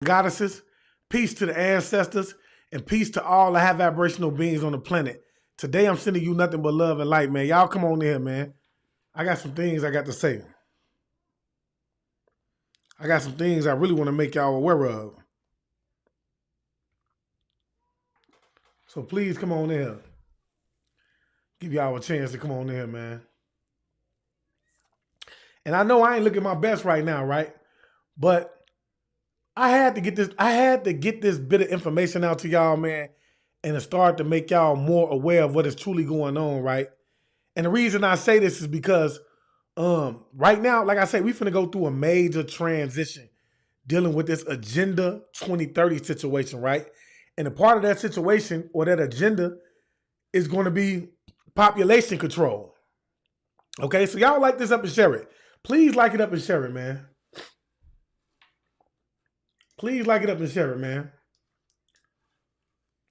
goddesses, peace to the ancestors, and peace to all the high vibrational beings on the planet. Today I'm sending you nothing but love and light, man. Y'all come on in, man. I got some things I got to say. I got some things I really want to make y'all aware of. So please come on in. Give y'all a chance to come on in, man. And I know I ain't looking my best right now, right? But I had to get this bit of information out to y'all, man, and to start to make y'all more aware of what is truly going on, right? And the reason I say this is because right now, like I said, we finna go through a major transition dealing with this Agenda 2030 situation, right? And a part of that situation or that agenda is going to be population control. Okay, so y'all like this up and share it. Please like it up and share it, man. Please like it up and share it, man.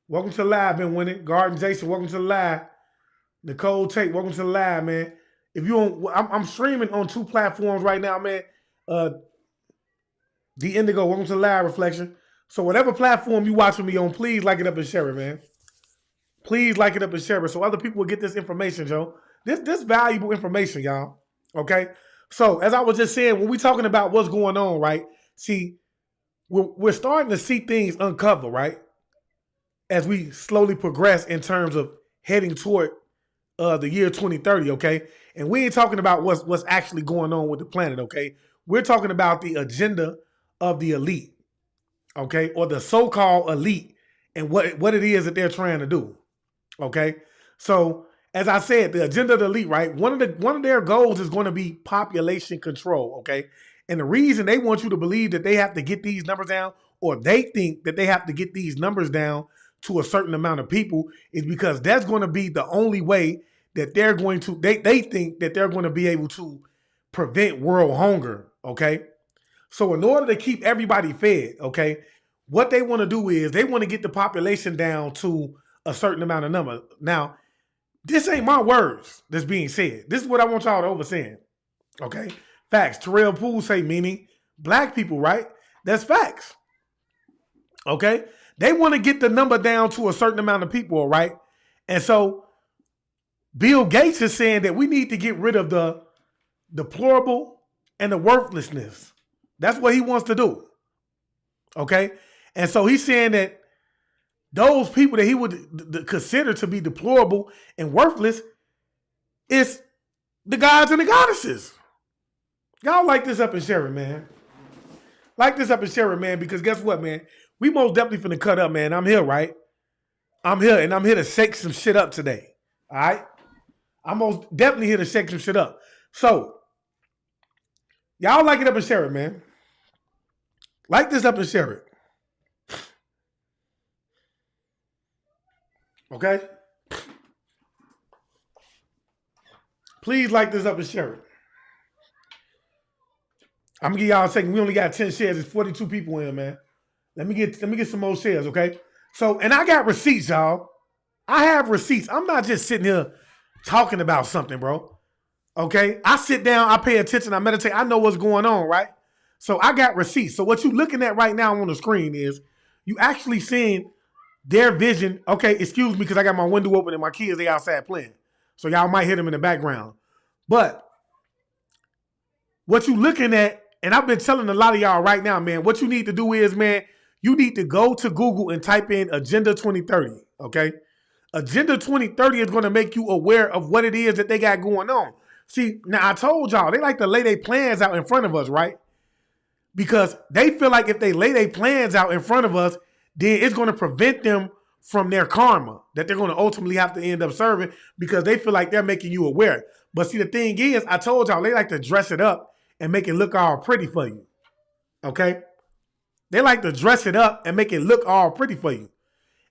Welcome to the live, been winning. Garden Jason, welcome to the live. Nicole Tate, welcome to the live, man. If you don't, I'm streaming on 2 platforms right now, man. The Indigo, welcome to the live reflection. So whatever platform you watching me on, please like it up and share it, man. Please like it up and share it so other people will get this information, Joe. This valuable information, y'all. Okay? So as I was just saying, when we talking about what's going on, right? See, we're starting to see things uncover, right? As we slowly progress in terms of heading toward the year 2030, okay? And we ain't talking about what's actually going on with the planet, okay? We're talking about the agenda of the elite, okay? Or the so-called elite and what it is that they're trying to do, okay? So as I said, the agenda of the elite, right? One of their goals is going to be population control, okay? And the reason they want you to believe that they have to get these numbers down, or they think that they have to get these numbers down to a certain amount of people, is because that's going to be the only way that they're going to, they think that they're going to be able to prevent world hunger, okay? So in order to keep everybody fed, okay, what they want to do is they want to get the population down to a certain amount of number. Now, this ain't my words that's being said. This is what I want y'all to understand, okay? Facts. Terrell Poole say, meaning black people, right? That's facts. Okay? They want to get the number down to a certain amount of people, right? And so Bill Gates is saying that we need to get rid of the deplorable and the worthlessness. That's what he wants to do. Okay? And so he's saying that those people that he would consider to be deplorable and worthless is the gods and the goddesses. Y'all like this up and share it, man. Like this up and share it, man, because guess what, man? We most definitely finna cut up, man. I'm here, right? I'm here, and I'm here to shake some shit up today. All right? I'm most definitely here to shake some shit up. So, y'all like it up and share it, man. Like this up and share it. Okay? Please like this up and share it. I'm gonna give y'all a second. We only got 10 shares. It's 42 people in, man. Let me get some more shares, okay? So, and I got receipts, y'all. I have receipts. I'm not just sitting here talking about something, bro. Okay? I sit down, I pay attention, I meditate, I know what's going on, right? So I got receipts. So what you looking at right now on the screen is you actually seeing their vision. Okay, excuse me, because I got my window open and my kids, they outside playing. So y'all might hear them in the background. But what you looking at, and I've been telling a lot of y'all right now, man, what you need to do is, man, you need to go to Google and type in Agenda 2030, okay? Agenda 2030 is going to make you aware of what it is that they got going on. See, now I told y'all, they like to lay their plans out in front of us, right? Because they feel like if they lay their plans out in front of us, then it's going to prevent them from their karma that they're going to ultimately have to end up serving, because they feel like they're making you aware. But see, the thing is, I told y'all, they like to dress it up and make it look all pretty for you, okay? They like to dress it up and make it look all pretty for you.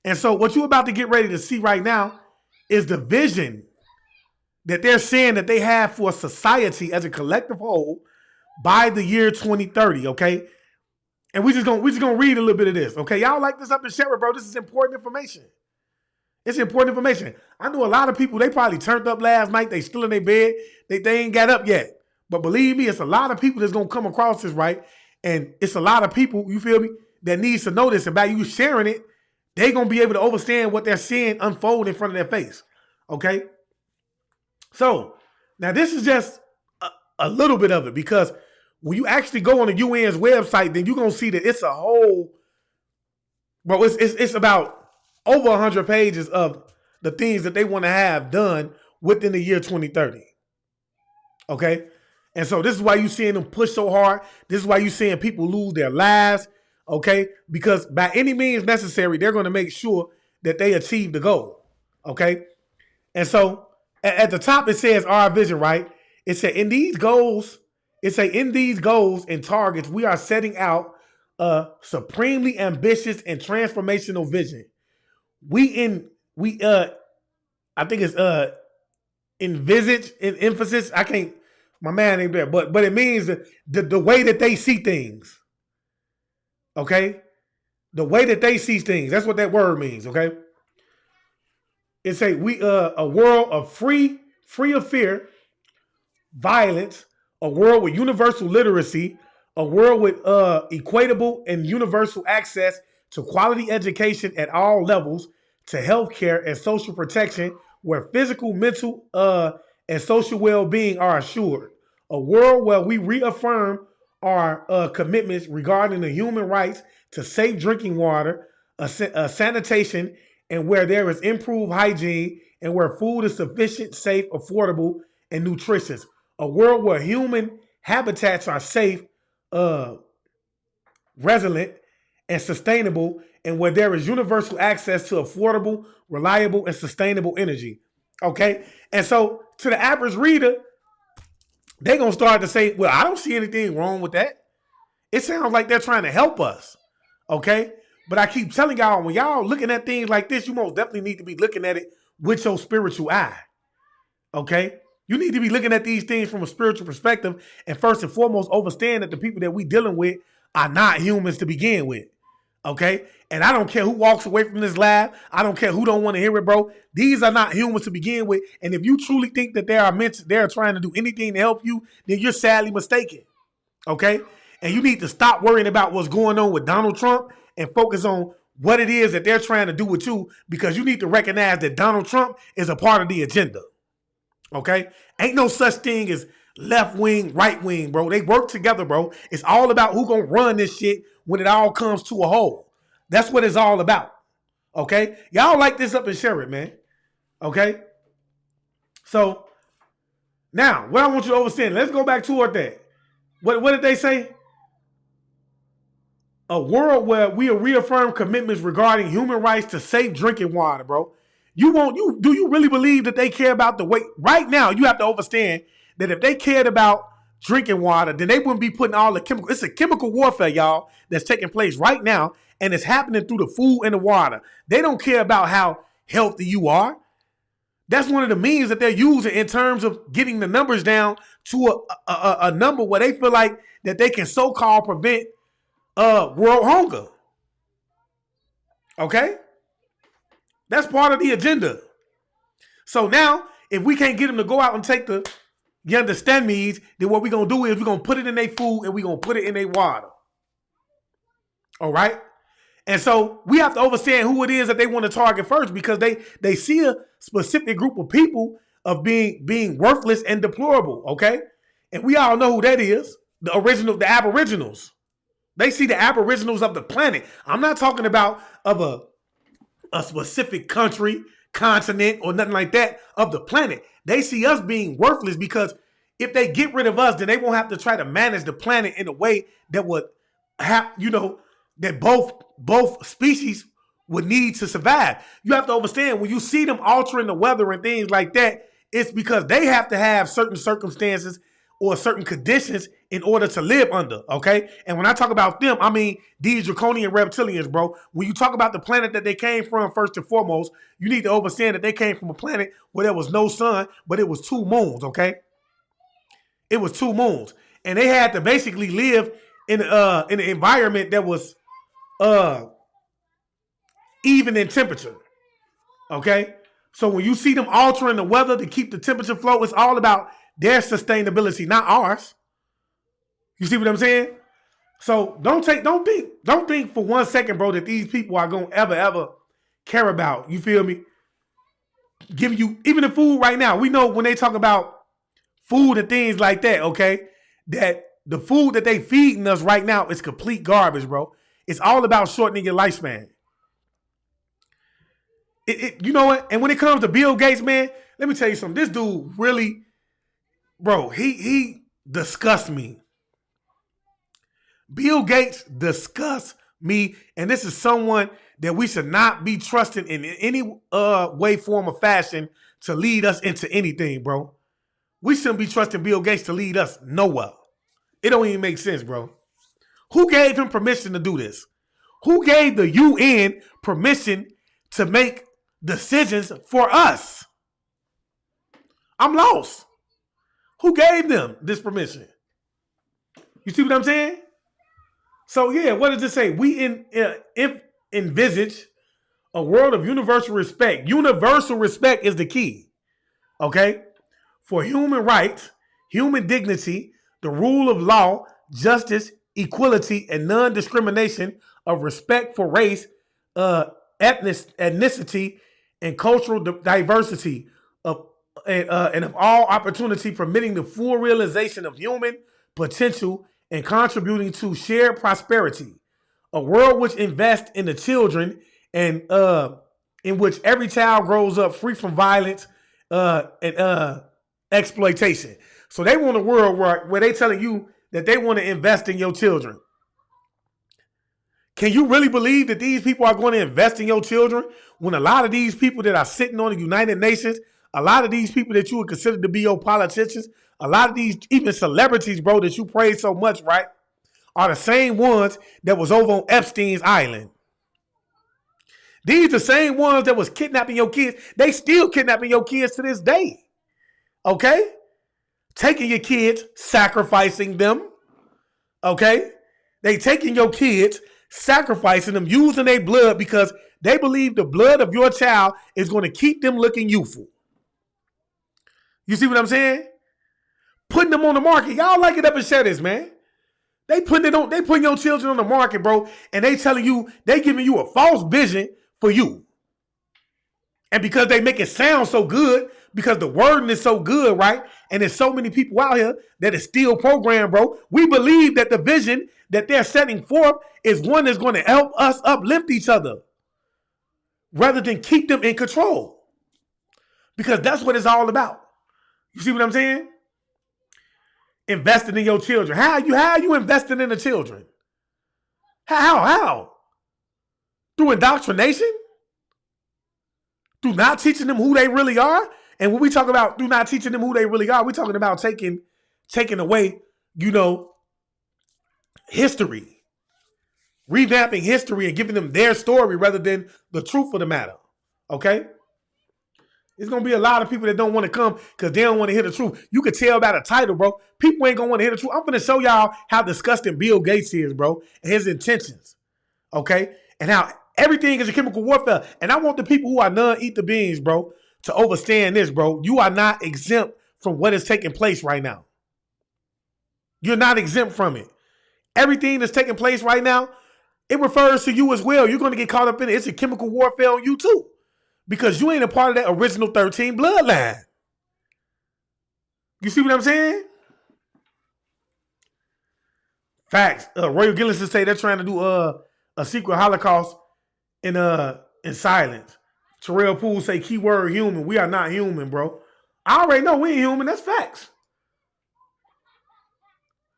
And so what you're about to get ready to see right now is the vision that they're saying that they have for society as a collective whole by the year 2030, okay? And we just gonna read a little bit of this, okay? Y'all like this up and share it, bro. This is important information. It's important information. I know a lot of people, they probably turned up last night. They still in their bed. They ain't got up yet. But believe me, it's a lot of people that's going to come across this, right? And it's a lot of people, you feel me, that needs to know this, and by you sharing it, they're going to be able to understand what they're seeing unfold in front of their face. Okay? So, now this is just a little bit of it, because when you actually go on the UN's website, then you're going to see that it's a whole, bro, it's about over 100 pages of the things that they want to have done within the year 2030. Okay? And so this is why you're seeing them push so hard. This is why you're seeing people lose their lives. Okay? Because by any means necessary, they're going to make sure that they achieve the goal. Okay? And so at the top, it says our vision, right? It said in these goals and targets, we are setting out a supremely ambitious and transformational vision. I think it's envisage and emphasis. I can't, my man ain't there, but it means the way that they see things. Okay? The way that they see things. That's what that word means, okay? It's a world of free of fear, violence, a world with universal literacy, a world with equitable and universal access to quality education at all levels, to healthcare and social protection, where physical, mental, and social well-being are assured. A world where we reaffirm our commitments regarding the human rights to safe drinking water, sanitation, and where there is improved hygiene, and where food is sufficient, safe, affordable, and nutritious. A world where human habitats are safe, resilient, and sustainable, and where there is universal access to affordable, reliable, and sustainable energy. Okay? And so to the average reader, they're going to start to say, well, I don't see anything wrong with that. It sounds like they're trying to help us. Okay? But I keep telling y'all, when y'all looking at things like this, you most definitely need to be looking at it with your spiritual eye. Okay? You need to be looking at these things from a spiritual perspective, and first and foremost, understand that the people that we dealing with are not humans to begin with. Okay? And I don't care who walks away from this lab. I don't care who don't want to hear it, bro. These are not humans to begin with. And if you truly think that they're trying to do anything to help you, then you're sadly mistaken. Okay? And you need to stop worrying about what's going on with Donald Trump and focus on what it is that they're trying to do with you, because you need to recognize that Donald Trump is a part of the agenda. Okay? Ain't no such thing as left wing, right wing, bro. They work together, bro. It's all about who gonna run this shit when it all comes to a whole. That's what it's all about. Okay? Y'all like this up and share it, man. Okay? So, now, what I want you to understand, let's go back toward that. What did they say? A world where we reaffirm commitments regarding human rights to safe drinking water, bro. Do you really believe that they care about the way? Right now, you have to understand that if they cared about drinking water, then they wouldn't be putting all the chemicals. It's a chemical warfare, y'all, that's taking place right now, and it's happening through the food and the water. They don't care about how healthy you are. That's one of the means that they're using in terms of getting the numbers down to a number where they feel like that they can so-called prevent world hunger. Okay? That's part of the agenda. So now, if we can't get them to go out and take the, you understand me, then what we're going to do is we're going to put it in their food and we're going to put it in their water. All right? And so we have to understand who it is that they want to target first, because they see a specific group of people of being worthless and deplorable, okay? And we all know who that is, the aboriginals. They see the aboriginals of the planet. I'm not talking about of a specific country, continent, or nothing like that, of the planet. They see us being worthless, because if they get rid of us, then they won't have to try to manage the planet in a way that would have, that both species would need to survive. You have to understand, when you see them altering the weather and things like that, it's because they have to have certain circumstances or certain conditions in order to live under, okay? And when I talk about them, I mean these draconian reptilians, bro. When you talk about the planet that they came from, first and foremost, you need to understand that they came from a planet where there was no sun, but it was 2 moons, okay? It was 2 moons. And they had to basically live in an environment that was even in temperature, okay? So when you see them altering the weather to keep the temperature flow, it's all about their sustainability, not ours. You see what I'm saying? So don't think for 1 second, bro, that these people are gonna ever care about. You feel me? Giving you even the food right now. We know when they talk about food and things like that, okay, that the food that they feeding us right now is complete garbage, bro. It's all about shortening your lifespan. You know what? And when it comes to Bill Gates, man, let me tell you something. This dude really, bro, he disgusts me. Bill Gates disgusts me, and this is someone that we should not be trusting in any way, form, or fashion to lead us into anything, bro. We shouldn't be trusting Bill Gates to lead us nowhere. It don't even make sense, bro. Who gave him permission to do this? Who gave the UN permission to make decisions for us? I'm lost. Who gave them this permission? You see what I'm saying? So yeah, what does it say? We envisage a world of universal respect. Universal respect is the key, okay? For human rights, human dignity, the rule of law, justice, equality, and non-discrimination, of respect for race, ethnicity, and cultural diversity, and of all opportunity, permitting the full realization of human potential and contributing to shared prosperity. A world which invests in the children and in which every child grows up free from violence and exploitation. So they want a world where they telling you that they want to invest in your children. Can you really believe that these people are going to invest in your children when a lot of these people that are sitting on the United Nations, a lot of these people that you would consider to be your politicians, a lot of these even celebrities, bro, that you praise so much, right, are the same ones that was over on Epstein's Island. These the same ones that was kidnapping your kids. They still kidnapping your kids to this day. Okay? Taking your kids, sacrificing them. Okay? They taking your kids, sacrificing them, using their blood because they believe the blood of your child is going to keep them looking youthful. You see what I'm saying? Putting them on the market. Y'all like it up and share this, man. They putting your children on the market, bro, and they telling you, they giving you a false vision for you. And because they make it sound so good, because the wording is so good, right? And there's so many people out here that is still programmed, bro. We believe that the vision that they're setting forth is one that's going to help us uplift each other rather than keep them in control. Because that's what it's all about. You see what I'm saying? Investing in your children. How are you investing in the children? How? Through indoctrination? Through not teaching them who they really are? And when we talk about through not teaching them who they really are, we're talking about taking away, history. Revamping history and giving them their story rather than the truth of the matter. Okay? There's going to be a lot of people that don't want to come because they don't want to hear the truth. You can tell by the title, bro. People ain't going to want to hear the truth. I'm going to show y'all how disgusting Bill Gates is, bro, and his intentions. Okay? And how everything is a chemical warfare. And I want the people who are non-ether beings, bro, to understand this, bro. You are not exempt from what is taking place right now. You're not exempt from it. Everything that's taking place right now, it refers to you as well. You're going to get caught up in it. It's a chemical warfare on you too. Because you ain't a part of that original 13 bloodline. You see what I'm saying? Facts. Royal Gillis say they're trying to do a secret Holocaust in silence. Terrell Poole say keyword human. We are not human, bro. I already know we ain't human. That's facts.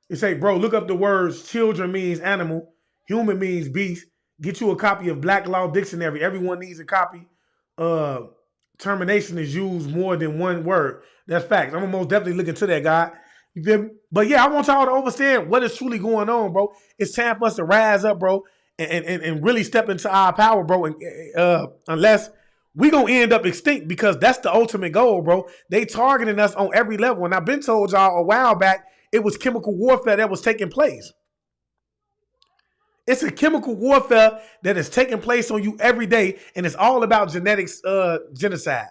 It say, bro, look up the words children means animal. Human means beast. Get you a copy of Black Law Dictionary. Everyone needs a copy. Termination is used more than one word. That's facts. I'm gonna most definitely look into that, guy. You feel me? But yeah, I want y'all to understand what is truly going on, bro. It's time for us to rise up, bro, and really step into our power, bro. And unless we gonna end up extinct, because that's the ultimate goal, bro. They targeting us on every level. And I've been told y'all a while back it was chemical warfare that was taking place. It's a chemical warfare that is taking place on you every day, and it's all about genetics, genocide.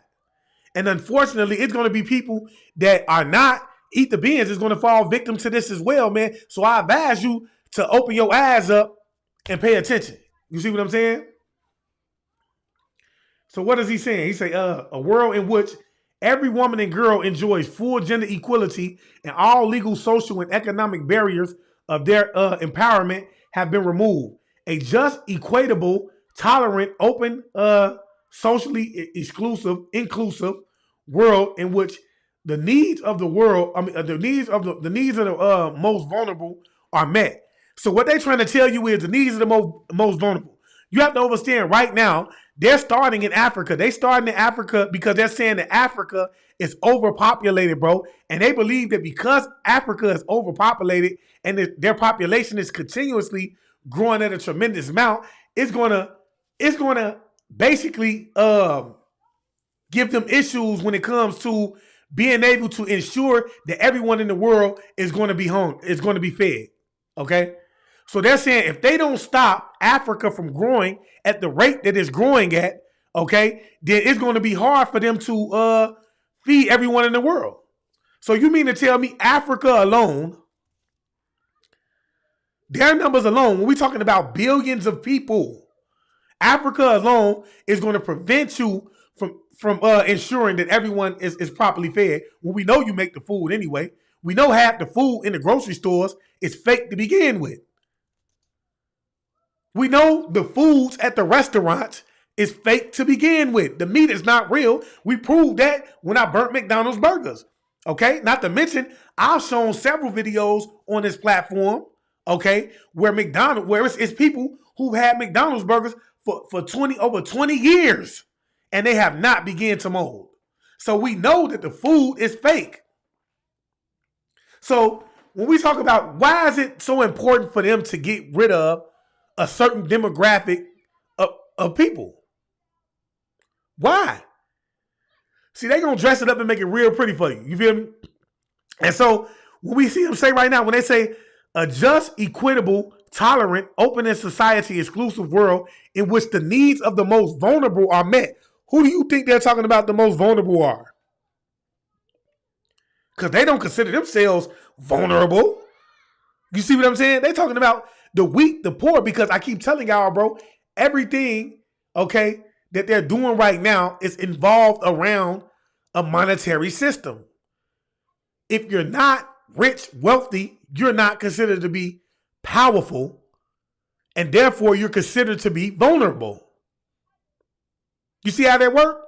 And unfortunately, it's going to be people that are not ether beings is going to fall victim to this as well, man. So I advise you to open your eyes up and pay attention. You see what I'm saying? So what is he saying? He say, a world in which every woman and girl enjoys full gender equality and all legal, social, and economic barriers of their empowerment have been removed. A just, equitable, tolerant, open, socially inclusive world in which the needs of the world, the needs of the most vulnerable are met. So what they're trying to tell you is the needs of the most vulnerable. You have to understand right now, they're starting in Africa. They starting in Africa because they're saying that Africa is overpopulated, bro. And they believe that because Africa is overpopulated and their population is continuously growing at a tremendous amount, it's gonna basically give them issues when it comes to being able to ensure that everyone in the world is going to be home, is going to be fed. Okay? So they're saying if they don't stop Africa from growing at the rate that it's growing at, okay, then it's going to be hard for them to feed everyone in the world. So you mean to tell me Africa alone, their numbers alone, when we're talking about billions of people, Africa alone is going to prevent you from ensuring that everyone is properly fed when we know you make the food anyway. We know half the food in the grocery stores is fake to begin with. We know the foods at the restaurants is fake to begin with. The meat is not real. We proved that when I burnt McDonald's burgers. Okay? Not to mention, I've shown several videos on this platform, okay, where it's people who had McDonald's burgers for over 20 years and they have not begun to mold. So we know that the food is fake. So when we talk about why is it so important for them to get rid of a certain demographic of people? Why? See, they're going to dress it up and make it real pretty for you. You feel me? And so when we see them say right now, when they say a just, equitable, tolerant, open and society exclusive world in which the needs of the most vulnerable are met, who do you think they're talking about the most vulnerable are? Because they don't consider themselves vulnerable. You see what I'm saying? They're talking about the weak, the poor, because I keep telling y'all, bro, everything, okay, that they're doing right now is involved around a monetary system. If you're not rich, wealthy, you're not considered to be powerful, and therefore you're considered to be vulnerable. You see how that works?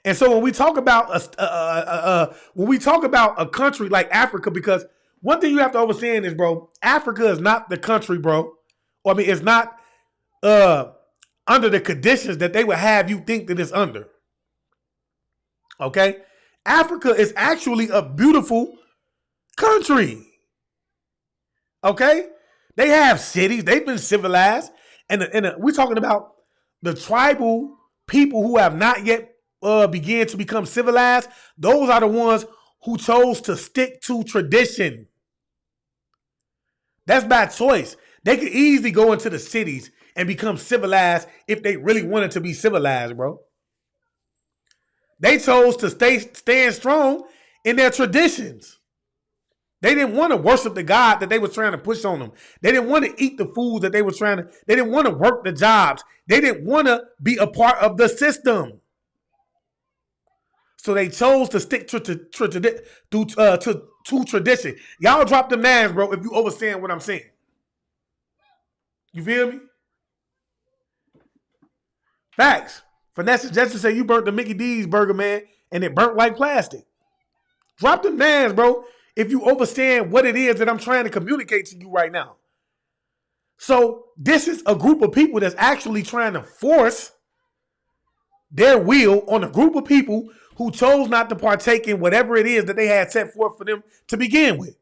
And so when we talk about a country like Africa, because one thing you have to understand is, bro, Africa is not the country, bro. Or, I mean, it's not under the conditions that they would have you think that it's under. Okay? Africa is actually a beautiful country. Okay? They have cities. They've been civilized. And we're talking about the tribal people who have not yet began to become civilized. Those are the ones who chose to stick to tradition. That's by choice. They could easily go into the cities and become civilized if they really wanted to be civilized, bro. They chose to stand strong in their traditions. They didn't want to worship the God that they were trying to push on them. They didn't want to eat the food that they were trying to. They didn't want to work the jobs. They didn't want to be a part of the system. So they chose to stick to tradition. Y'all drop them names, bro, if you understand what I'm saying. You feel me? Facts. Vanessa Justin said you burnt the Mickey D's burger, man, and it burnt like plastic. Drop them names, bro, if you understand what it is that I'm trying to communicate to you right now. So this is a group of people that's actually trying to force their will on a group of people who chose not to partake in whatever it is that they had set forth for them to begin with.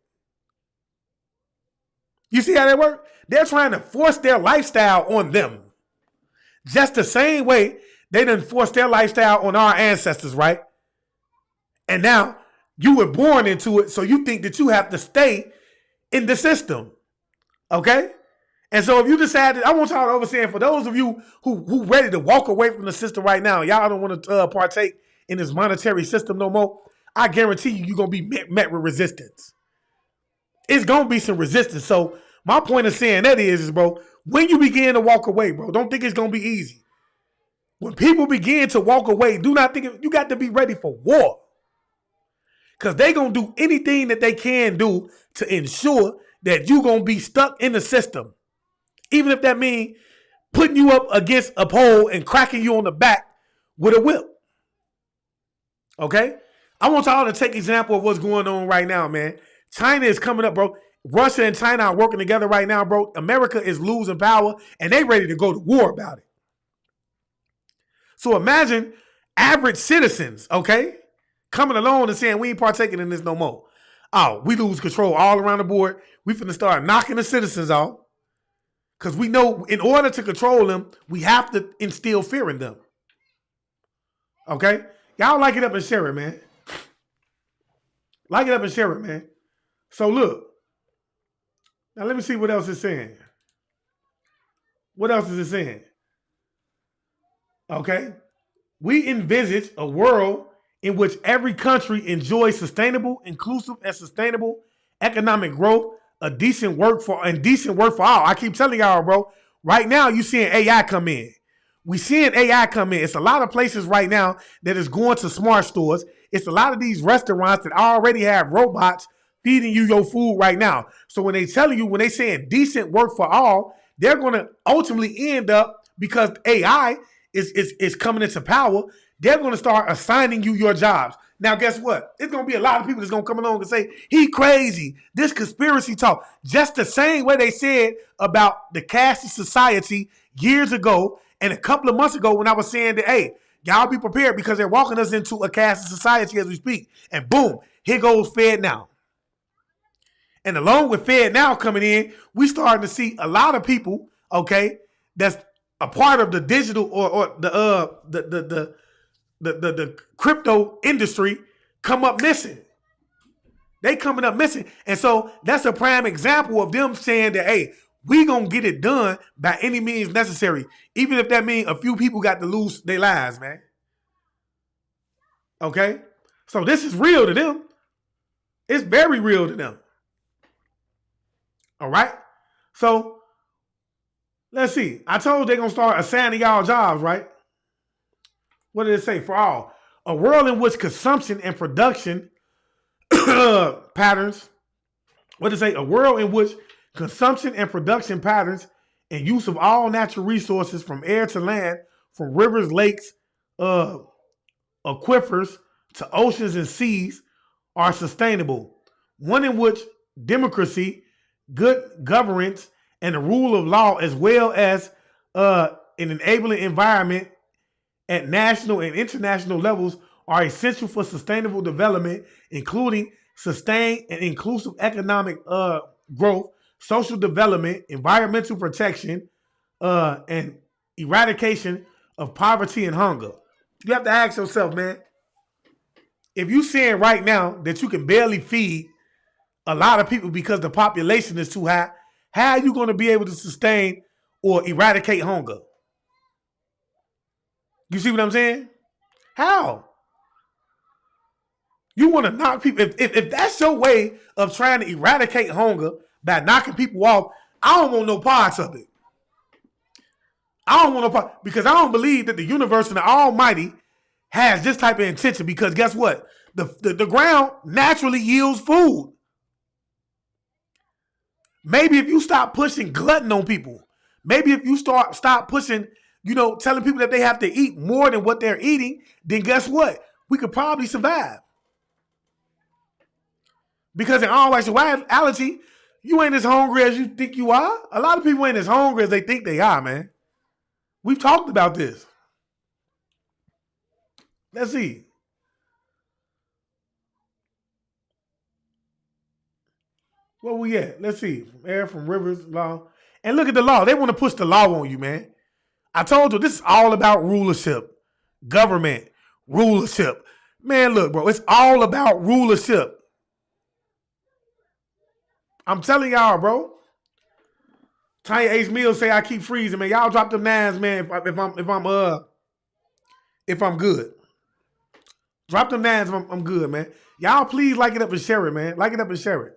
You see how that works? They're trying to force their lifestyle on them. Just the same way they done forced their lifestyle on our ancestors, right? And now you were born into it, so you think that you have to stay in the system. Okay? And so if you decided, I want y'all to understand, for those of you who ready to walk away from the system right now, y'all don't want to partake in this monetary system no more, I guarantee you're going to be met with resistance. It's going to be some resistance. So My point of saying that is, bro, when you begin to walk away, bro, don't think it's going to be easy. When people begin to walk away, do not think you got to be ready for war. Because they going to do anything that they can do to ensure that you going to be stuck in the system. Even if that means putting you up against a pole and cracking you on the back with a whip. Okay? I want y'all to take example of what's going on right now, man. China is coming up, bro. Russia and China are working together right now, bro. America is losing power, and they ready to go to war about it. So imagine average citizens, okay, coming along and saying we ain't partaking in this no more. Oh, we lose control all around the board. We finna start knocking the citizens off because we know in order to control them, we have to instill fear in them. Okay? Y'all like it up and share it, man. Like it up and share it, man. So look. Now let me see what else it's saying. What else is it saying? Okay. We envisage a world in which every country enjoys sustainable, inclusive, and sustainable economic growth, decent work for all. I keep telling y'all, bro. Right now, you seeing AI come in. We seeing AI come in. It's a lot of places right now that is going to smart stores. It's a lot of these restaurants that already have robots feeding you your food right now. So when they tell you, when they saying decent work for all, they're going to ultimately end up, because AI is coming into power, they're going to start assigning you your jobs. Now, guess what? It's going to be a lot of people that's going to come along and say, he crazy, this conspiracy talk. Just the same way they said about the caste society years ago and a couple of months ago when I was saying that, hey, y'all be prepared because they're walking us into a caste society as we speak. And boom, here goes Fed Now. And along with Fed Now coming in, we starting to see a lot of people, okay, that's a part of the digital or the crypto industry come up missing. They coming up missing. And so that's a prime example of them saying that, hey, we gonna get it done by any means necessary. Even if that means a few people got to lose their lives, man. Okay? So this is real to them. It's very real to them. All right? So let's see. I told you they're gonna start assigning y'all jobs, right? What did it say? For all. A world in which consumption and production patterns. What did it say? A world in which consumption and production patterns and use of all natural resources from air to land, from rivers, lakes, aquifers to oceans and seas are sustainable. One in which democracy, good governance, and the rule of law, as well as an enabling environment at national and international levels, are essential for sustainable development, including sustained and inclusive economic growth, social development, environmental protection, and eradication of poverty and hunger. You have to ask yourself, man, if you're saying right now that you can barely feed a lot of people because the population is too high, how are you going to be able to sustain or eradicate hunger? You see what I'm saying? How? You want to knock people. If that's your way of trying to eradicate hunger by knocking people off, I don't want no parts of it. I don't want no part, because I don't believe that the universe and the Almighty has this type of intention, because guess what? The ground naturally yields food. Maybe if you stop pushing glutton on people, maybe if you stop pushing, telling people that they have to eat more than what they're eating, then guess what? We could probably survive. Because in all actuality, you ain't as hungry as you think you are. A lot of people ain't as hungry as they think they are, man. We've talked about this. Let's see. Where we at? Let's see. Air from rivers, law. And look at the law. They want to push the law on you, man. I told you, this is all about rulership. Government. Rulership. Man, look, bro. It's all about rulership. I'm telling y'all, bro. Tanya Ace Mills say I keep freezing, man. Y'all drop them nines, man. If I'm good. Drop them nines if I'm good, man. Y'all please like it up and share it, man. Like it up and share it.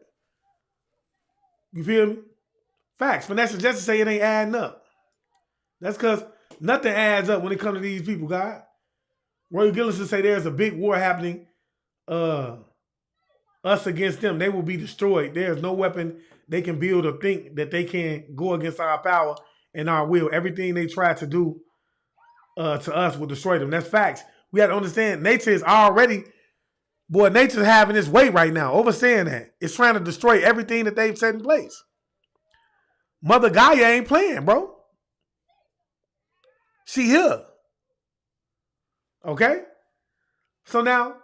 You feel me? Facts. Vanessa just say it ain't adding up. That's because nothing adds up when it comes to these people, God. Roy Gillison say there's a big war happening. Us against them, they will be destroyed. There's no weapon they can build or think that they can go against our power and our will. Everything they try to do to us will destroy them. That's facts. We have to understand nature is already, nature's having its way right now. Overstaying that. It's trying to destroy everything that they've set in place. Mother Gaia ain't playing, bro. She here. Okay? So now,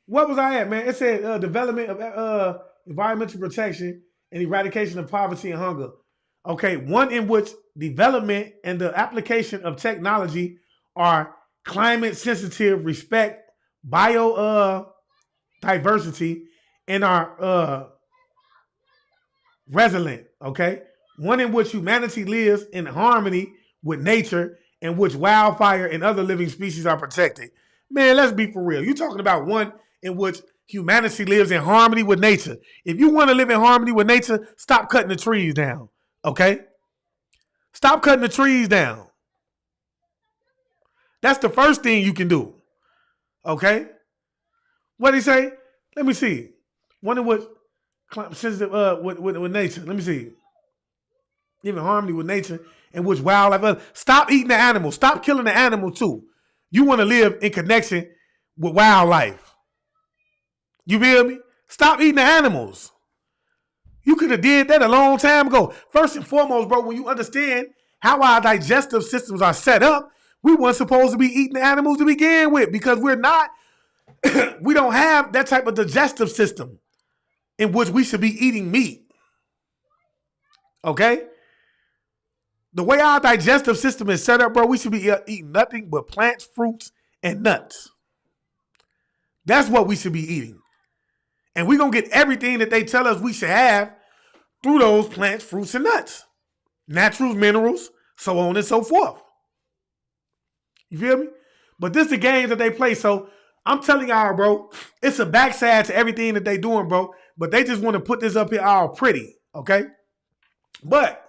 what was I at, man? It said development of environmental protection and eradication of poverty and hunger. Okay, one in which development and the application of technology are climate sensitive, respect biodiversity, and are resilient. Okay, one in which humanity lives in harmony with nature, in which wildfire and other living species are protected. Man, let's be for real. You're talking about one in which humanity lives in harmony with nature. If you want to live in harmony with nature, stop cutting the trees down. Okay? Stop cutting the trees down. That's the first thing you can do. Okay? What did he say? Let me see. One in which sensitive with nature. Let me see. Live in harmony with nature, in which wildlife. Stop eating the animals. Stop killing the animal too. You want to live in connection with wildlife. You feel me? Stop eating the animals. You could have did that a long time ago. First and foremost, bro, when you understand how our digestive systems are set up, we weren't supposed to be eating the animals to begin with because we're not, we don't have that type of digestive system in which we should be eating meat. Okay? The way our digestive system is set up, bro, we should be eating nothing but plants, fruits, and nuts. That's what we should be eating. And we're going to get everything that they tell us we should have through those plants, fruits, and nuts. Naturals, minerals, so on and so forth. You feel me? But this is the game that they play. So I'm telling y'all, bro, it's a backside to everything that they doing, bro. But they just want to put this up here all pretty, okay? But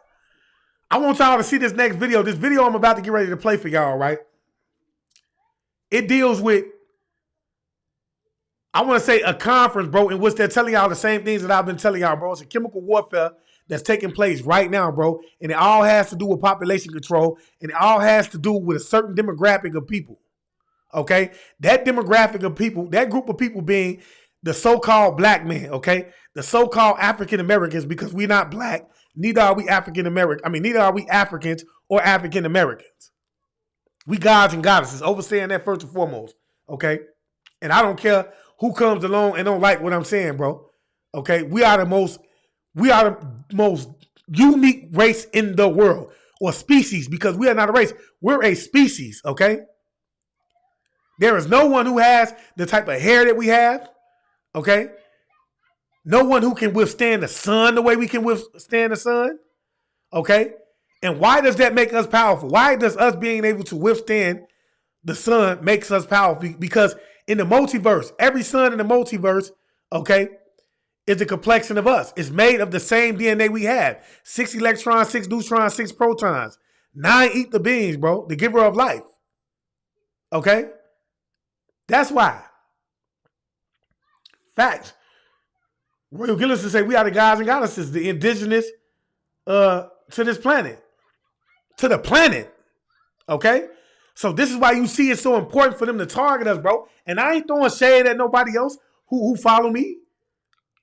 I want y'all to see this next video. This video I'm about to get ready to play for y'all, right? It deals with, I want to say, a conference, bro, in which they're telling y'all the same things that I've been telling y'all, bro. It's a chemical warfare that's taking place right now, bro. And it all has to do with population control. And it all has to do with a certain demographic of people. Okay? That demographic of people, that group of people being the so-called black men, okay? The so-called African Americans, because we're not black, neither are we African American. I mean, neither are we Africans or African Americans. We gods and goddesses. Overstaying that first and foremost, okay? And I don't care who comes along and don't like what I'm saying, bro. Okay? We are the most unique race in the world, or species, because we are not a race. We're a species, okay? There is no one who has the type of hair that we have, okay? No one who can withstand the sun the way we can withstand the sun, okay? And why does that make us powerful? Why does us being able to withstand the sun makes us powerful? Because in the multiverse, every sun in the multiverse, okay, is a complexion of us. It's made of the same DNA we have. 6 electrons, 6 neutrons, 6 protons. 9 ether beings, bro, the giver of life. Okay? That's why. Facts. Royal Gillison say we are the gods and goddesses, the indigenous to this planet. To the planet. Okay? So this is why you see it's so important for them to target us, bro. And I ain't throwing shade at nobody else who follow me,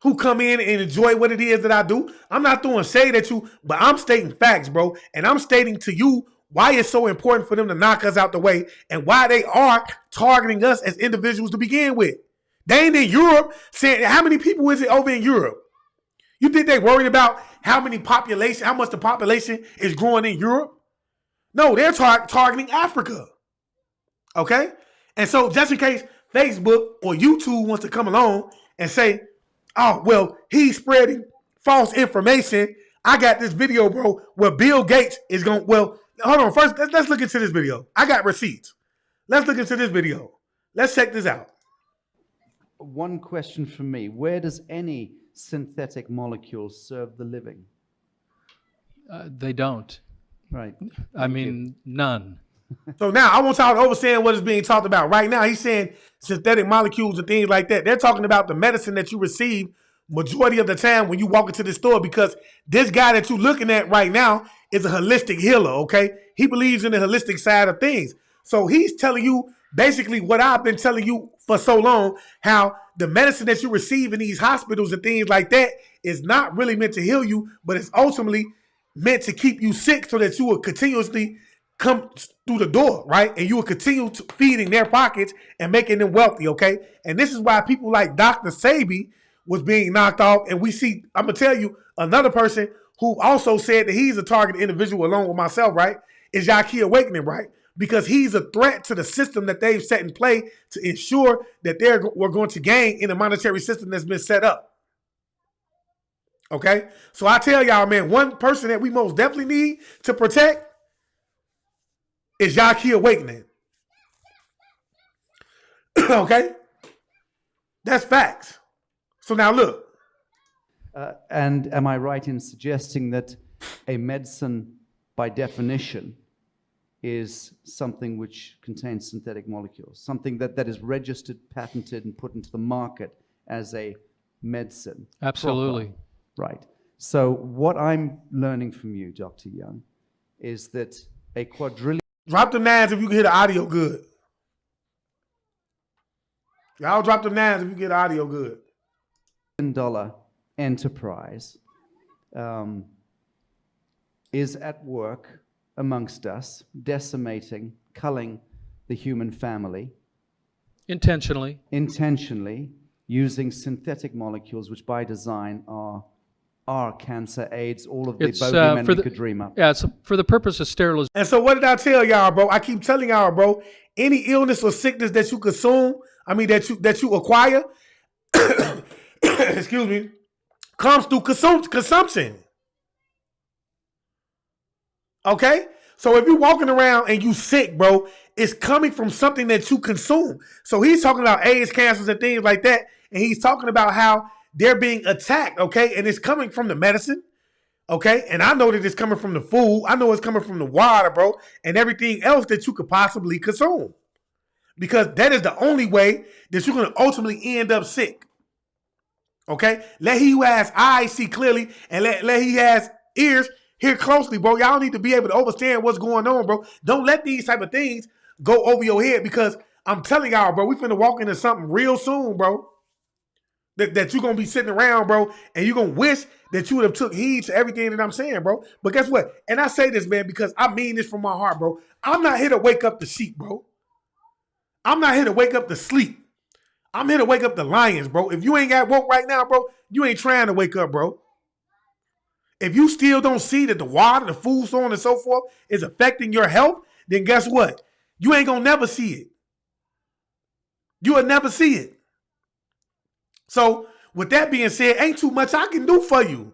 who come in and enjoy what it is that I do. I'm not throwing shade at you, but I'm stating facts, bro. And I'm stating to you why it's so important for them to knock us out the way and why they are targeting us as individuals to begin with. They ain't in Europe saying, how many people is it over in Europe? You think they worried about how much the population is growing in Europe? No, they're targeting Africa. Okay? And so just in case Facebook or YouTube wants to come along and say, oh, well, he's spreading false information. I got this video, bro, where Bill Gates is going, well, hold on. First, let's look into this video. I got receipts. Let's look into this video. Let's check this out. One question from me. Where does any synthetic molecule serve the living? They don't. Right. I mean, none. So now I want y'all to understand what is being talked about right now. He's saying synthetic molecules and things like that. They're talking about the medicine that you receive majority of the time when you walk into the store, because this guy that you're looking at right now is a holistic healer, okay? He believes in the holistic side of things. So he's telling you basically what I've been telling you for so long, how the medicine that you receive in these hospitals and things like that is not really meant to heal you, but it's ultimately meant to keep you sick so that you will continuously come through the door, right? And you will continue to feeding their pockets and making them wealthy, okay? And this is why people like Dr. Sabi was being knocked off. And we see, I'm going to tell you, another person who also said that he's a target individual along with myself, right, is Yaqui Awakening, right? Because he's a threat to the system that they've set in play to ensure that we're going to gain in the monetary system that's been set up. Okay? So I tell y'all, man, one person that we most definitely need to protect is Yaqui Awakening. Okay? That's facts. So now look. And am I right in suggesting that a medicine, by definition, is something which contains synthetic molecules, something that is registered, patented, and put into the market as a medicine? Absolutely. Proper. Right. So what I'm learning from you, Dr. Young, is that a quadrillion... Drop the nines if you can hear the audio good. Y'all drop the nines if you get the audio good. $1 enterprise is at work amongst us, decimating, culling the human family. Intentionally. Intentionally, using synthetic molecules, which by design are cancer, AIDS, all of the bogeymen we could dream up. Yeah, it's for the purpose of sterilization. And so what did I tell y'all, bro? I keep telling y'all, bro, any illness or sickness that you consume, that you acquire, excuse me, comes through consumption. Okay? So if you're walking around and you sick, bro, it's coming from something that you consume. So he's talking about AIDS, cancers, and things like that. And he's talking about how they're being attacked, okay? And it's coming from the medicine, okay? And I know that it's coming from the food. I know it's coming from the water, bro, and everything else that you could possibly consume. Because that is the only way that you're going to ultimately end up sick. Okay? Let he who has eyes see clearly, and let he has ears hear closely, bro. Y'all need to be able to understand what's going on, bro. Don't let these type of things go over your head, because I'm telling y'all, bro, we finna walk into something real soon, bro. That you're going to be sitting around, bro, and you're going to wish that you would have took heed to everything that I'm saying, bro. But guess what? And I say this, man, because I mean this from my heart, bro. I'm not here to wake up the sheep, bro. I'm not here to wake up the sleep. I'm here to wake up the lions, bro. If you ain't got woke right now, bro, you ain't trying to wake up, bro. If you still don't see that the water, the food, so on and so forth is affecting your health, then guess what? You ain't going to never see it. You will never see it. So with that being said, ain't too much I can do for you.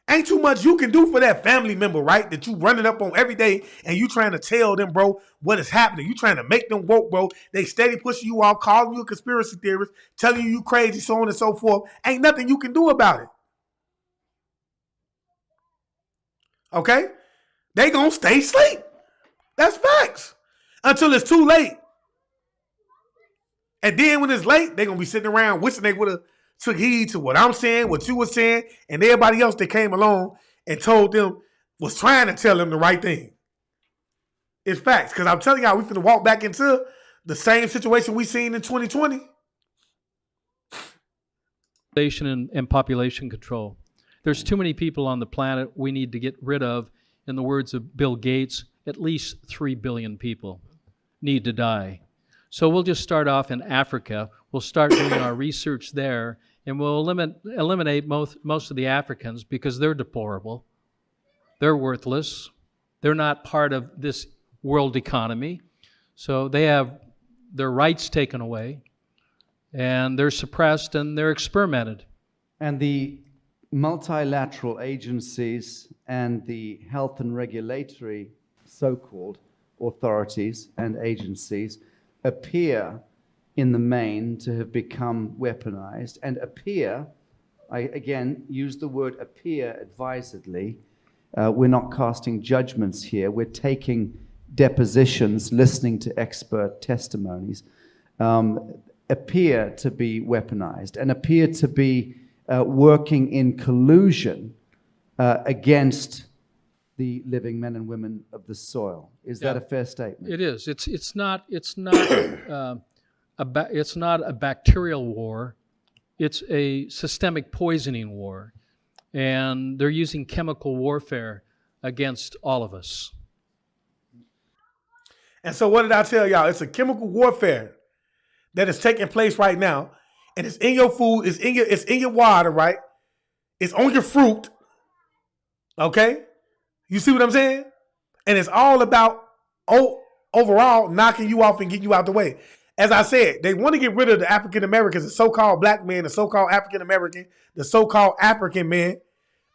Ain't too much you can do for that family member, right? That you running up on every day and you trying to tell them, bro, what is happening. You trying to make them woke, bro. They steady pushing you off, calling you a conspiracy theorist, telling you crazy, so on and so forth. Ain't nothing you can do about it. Okay? They gonna stay asleep. That's facts. Until it's too late. And then when it's late, they gonna be sitting around wishing they would have took heed to what I'm saying, what you were saying, and everybody else that came along and told them, was trying to tell them the right thing. It's facts. Because I'm telling y'all, we finna walk back into the same situation we seen in 2020. And population control. There's too many people on the planet we need to get rid of. In the words of Bill Gates, at least 3 billion people need to die. So we'll just start off in Africa. We'll start doing our research there, and we'll eliminate most of the Africans because they're deplorable. They're worthless. They're not part of this world economy. So they have their rights taken away, and they're suppressed, and they're experimented. And the multilateral agencies and the health and regulatory so-called authorities and agencies appear in the main to have become weaponized and appear, I again use the word appear advisedly, We're not casting judgments here. We're taking depositions, listening to expert testimonies, appear to be weaponized and appear to be working in collusion against the living men and women of the soil. Is that a fair statement? It is. It's not a bacterial war. It's a systemic poisoning war, and they're using chemical warfare against all of us. And so what did I tell y'all? It's a chemical warfare that is taking place right now, and it's in your food, it's in your water, right? It's on your fruit. Okay? You see what I'm saying? And it's all about overall knocking you off and getting you out the way. As I said, they want to get rid of the African Americans, the so-called black men, the so-called African American, the so-called African men.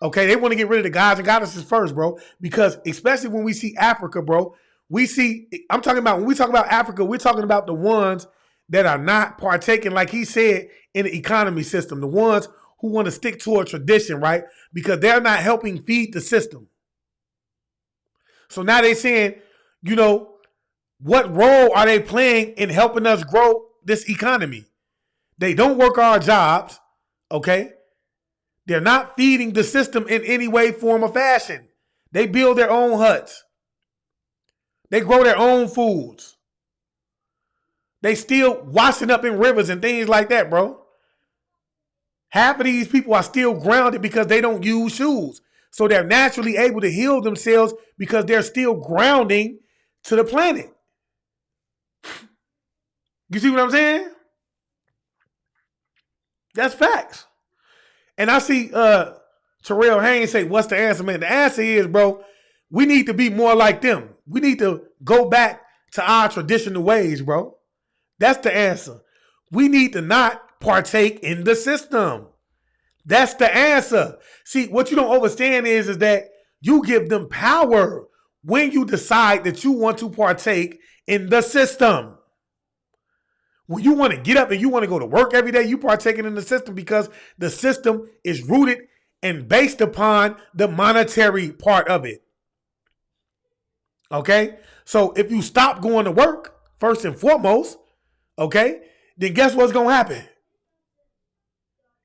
Okay, they want to get rid of the gods and goddesses first, bro. Because especially when we see Africa, bro, when we talk about Africa, we're talking about the ones that are not partaking, like he said, in the economy system. The ones who want to stick to a tradition, right? Because they're not helping feed the system. So now they're saying, what role are they playing in helping us grow this economy? They don't work our jobs, okay? They're not feeding the system in any way, form, or fashion. They build their own huts. They grow their own foods. They still washing up in rivers and things like that, bro. Half of these people are still grounded because they don't use shoes. So they're naturally able to heal themselves because they're still grounding to the planet. You see what I'm saying? That's facts. And I see Terrell Haynes say, what's the answer, man? The answer is, bro, we need to be more like them. We need to go back to our traditional ways, bro. That's the answer. We need to not partake in the system. That's the answer. See, what you don't understand is that you give them power when you decide that you want to partake in the system. When you want to get up and you want to go to work every day, you partaking in the system because the system is rooted and based upon the monetary part of it. Okay? So if you stop going to work, first and foremost, okay, then guess what's going to happen?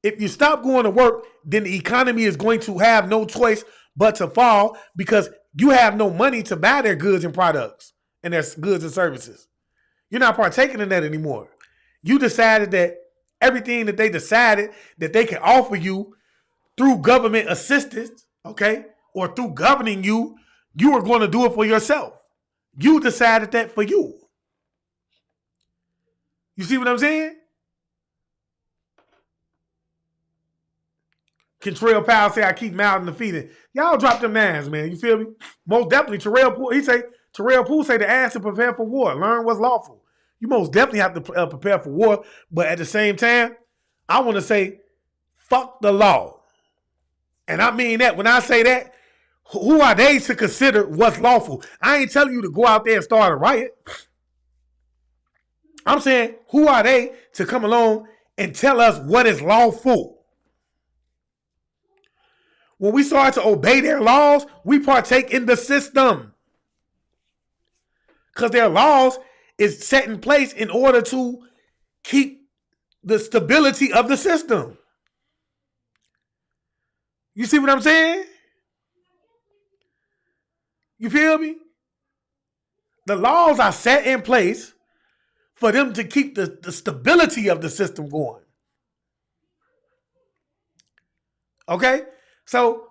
If you stop going to work, then the economy is going to have no choice but to fall because you have no money to buy their goods and products and their goods and services. You're not partaking in that anymore. You decided that everything that they decided that they can offer you through government assistance, okay, or through governing you, you are going to do it for yourself. You decided that for you. You see what I'm saying? Kentrell Powell say I keep mouthing the feeding. Y'all drop them nines, man. You feel me? Most definitely, Terrell Poole say the answer prepare for war. Learn what's lawful. You most definitely have to prepare for war, but at the same time, I want to say, fuck the law. And I mean that. When I say that, who are they to consider what's lawful? I ain't telling you to go out there and start a riot. I'm saying, who are they to come along and tell us what is lawful? When we start to obey their laws, we partake in the system. Because their laws is set in place in order to keep the stability of the system. You see what I'm saying? You feel me? The laws are set in place for them to keep the stability of the system going. Okay? So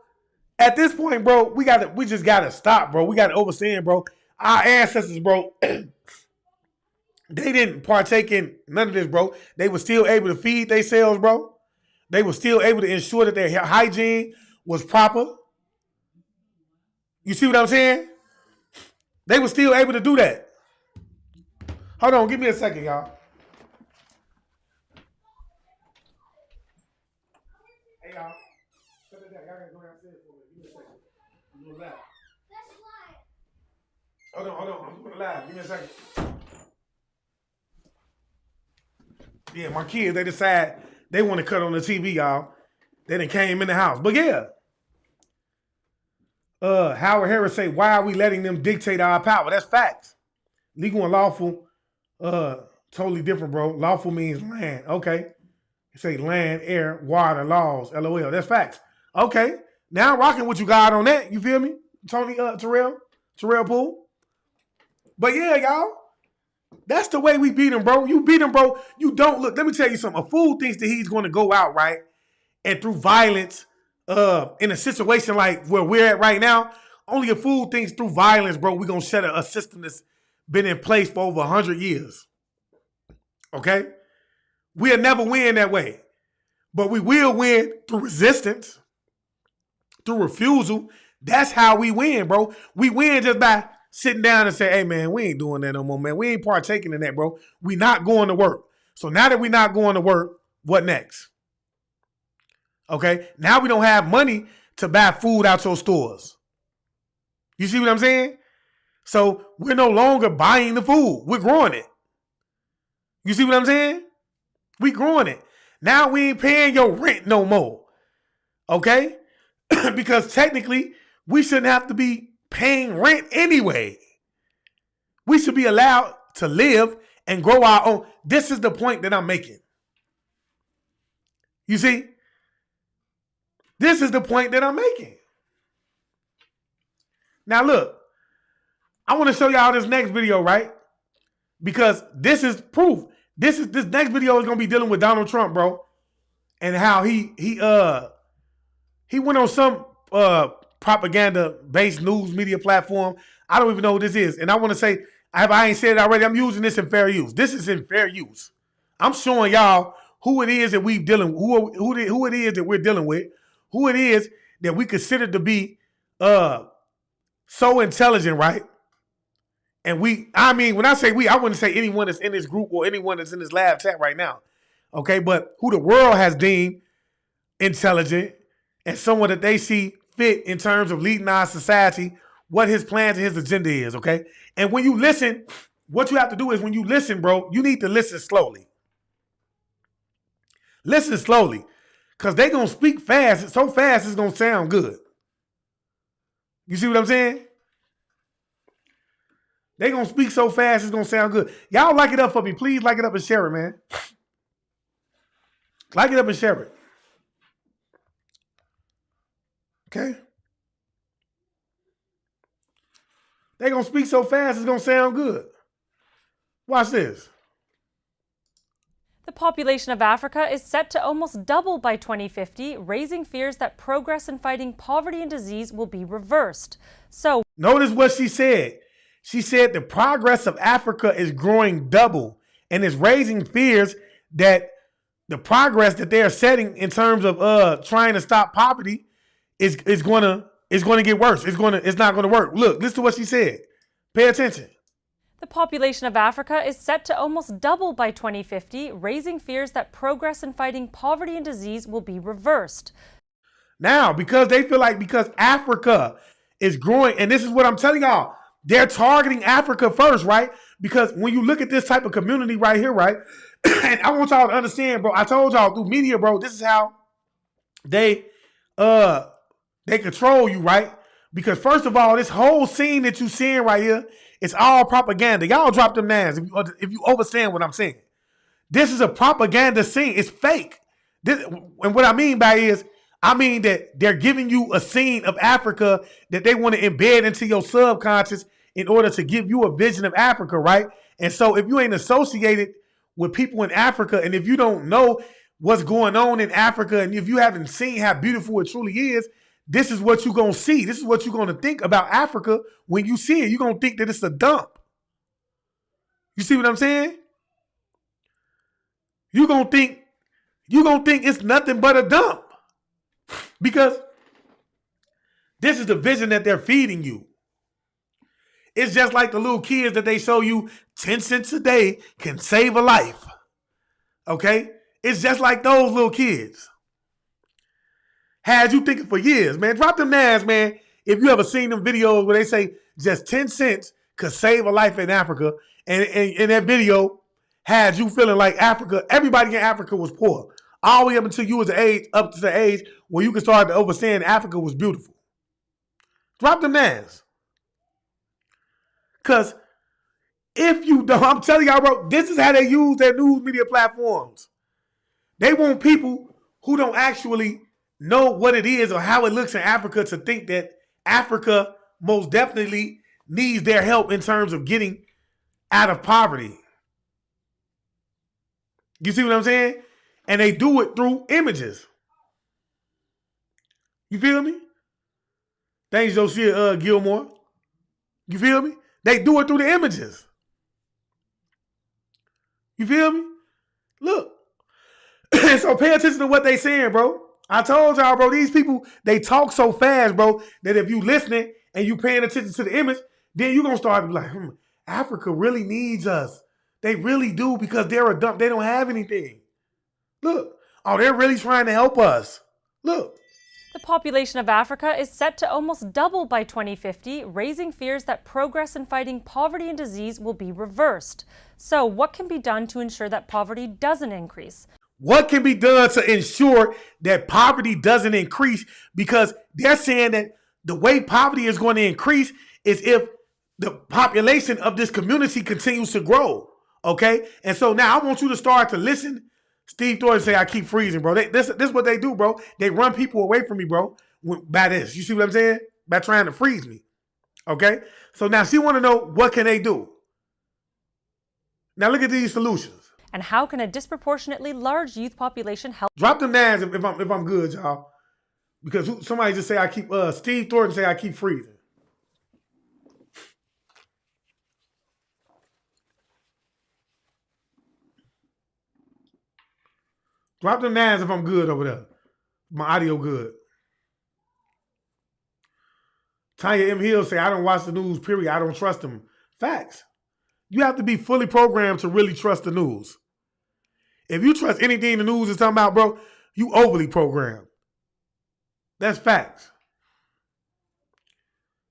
at this point, bro, we just gotta stop, bro. We gotta understand, bro. Our ancestors, bro, they didn't partake in none of this, bro. They were still able to feed themselves, bro. They were still able to ensure that their hygiene was proper. You see what I'm saying? They were still able to do that. Hold on, give me a second, y'all. Hey, y'all. Y'all gotta go downstairs for me. Give me a second. I'm doing live. Hold on. I'm doing live. Give me a second. Yeah, my kids, they decide they want to cut on the TV, y'all. They done came in the house. But yeah. Howard Harris say, why are we letting them dictate our power? That's facts. Legal and lawful, totally different, bro. Lawful means land. Okay. You say land, air, water, laws, LOL. That's facts. Okay. Now I'm rocking what you got on that. You feel me? Tony, Terrell Poole. But yeah, y'all. That's the way we beat him, bro. You beat him, bro. You don't look. Let me tell you something. A fool thinks that he's going to go out, right? And through violence, in a situation like where we're at right now, only a fool thinks through violence, bro, we're going to shut a system that's been in place for over 100 years. Okay? We'll never win that way. But we will win through resistance, through refusal. That's how we win, bro. We win just by sitting down and say, hey, man, we ain't doing that no more, man. We ain't partaking in that, bro. We not going to work. So now that we not going to work, what next? Okay? Now we don't have money to buy food out your stores. You see what I'm saying? So we're no longer buying the food. We're growing it. You see what I'm saying? We growing it. Now we ain't paying your rent no more. Okay? Because technically, we shouldn't have to be paying rent anyway. We should be allowed to live and grow our own. This is the point that I'm making. You see? This is the point that I'm making. Now look, I want to show y'all this next video, right? Because this is proof. This next video is gonna be dealing with Donald Trump, bro, and how he went on some propaganda-based news media platform. I don't even know what this is, and I want to say, if I ain't said it already, I'm using this in fair use. This is in fair use. I'm showing y'all who it is that we're dealing, who it is that we're dealing with, who it is that we consider to be so intelligent, right? And when I say we, I wouldn't say anyone that's in this group or anyone that's in this live chat right now. Okay, but who the world has deemed intelligent and someone that they see fit in terms of leading our society, what his plans and his agenda is, okay? And when you listen, what you have to do is when you listen, bro, you need to listen slowly. Listen slowly. Because they're going to speak fast. So fast it's going to sound good. You see what I'm saying? They're going to speak so fast it's going to sound good. Y'all like it up for me. Please like it up and share it, man. Like it up and share it. Okay? They're going to speak so fast it's going to sound good. Watch this. The population of Africa is set to almost double by 2050, raising fears that progress in fighting poverty and disease will be reversed. So, notice what she said. She said the progress of Africa is growing double and is raising fears that the progress that they are setting in terms of trying to stop poverty is going to get worse. It's not going to work. Look, listen to what she said. Pay attention. the population of Africa is set to almost double by 2050, raising fears that progress in fighting poverty and disease will be reversed. Now, because they feel like because Africa is growing, and this is what I'm telling y'all, they're targeting Africa first, right? Because when you look at this type of community right here, right? And I want y'all to understand, bro, I told y'all through media, bro, this is how they control you, right? Because first of all, this whole scene that you seeing right here, it's all propaganda. Y'all drop them names if you understand what I'm saying. This is a propaganda scene. It's fake. And what I mean by is, I mean that they're giving you a scene of Africa that they want to embed into your subconscious in order to give you a vision of Africa, right? And so if you ain't associated with people in Africa, and if you don't know what's going on in Africa, and if you haven't seen how beautiful it truly is, this is what you're going to see. This is what you're going to think about Africa when you see it. You're going to think that it's a dump. You see what I'm saying? You're going to think it's nothing but a dump. Because this is the vision that they're feeding you. It's just like the little kids that they show you 10 cents a day can save a life. Okay? It's just like those little kids. Had you thinking for years, man. Drop them names, man. If you ever seen them videos where they say just 10 cents could save a life in Africa, and in that video had you feeling like Africa, everybody in Africa was poor. All the way up until you was up to the age where you could start to understand Africa was beautiful. Drop the nines. Because if you don't, I'm telling y'all, bro, this is how they use their news media platforms. They want people who don't actually know what it is or how it looks in Africa to think that Africa most definitely needs their help in terms of getting out of poverty. You see what I'm saying? And they do it through images. You feel me? Thanks, Josiah Gilmore. You feel me? They do it through the images. You feel me? Look. So pay attention to what they saying, bro. I told y'all, bro, these people, they talk so fast, bro, that if you listening and you paying attention to the image, then you're going to start to be like, Africa really needs us. They really do, because they're a dump. They don't have anything. Look. Oh, they're really trying to help us. Look. The population of Africa is set to almost double by 2050, raising fears that progress in fighting poverty and disease will be reversed. So what can be done to ensure that poverty doesn't increase? What can be done to ensure that poverty doesn't increase? Because they're saying that the way poverty is going to increase is if the population of this community continues to grow. Okay? And so now I want you to start to listen. Steve Thornton say, I keep freezing, bro. This is what they do, bro. They run people away from me, bro, by this. You see what I'm saying? By trying to freeze me. Okay? So now she want to know, what can they do? Now look at these solutions. And how can a disproportionately large youth population help? Drop them nines if I'm good, y'all. Because somebody just say I keep, Steve Thornton say I keep freezing. Drop them nines if I'm good over there. My audio good. Tanya M. Hill say, I don't watch the news, period. I don't trust them. Facts. You have to be fully programmed to really trust the news. If you trust anything the news is talking about, bro, you overly programmed. That's facts.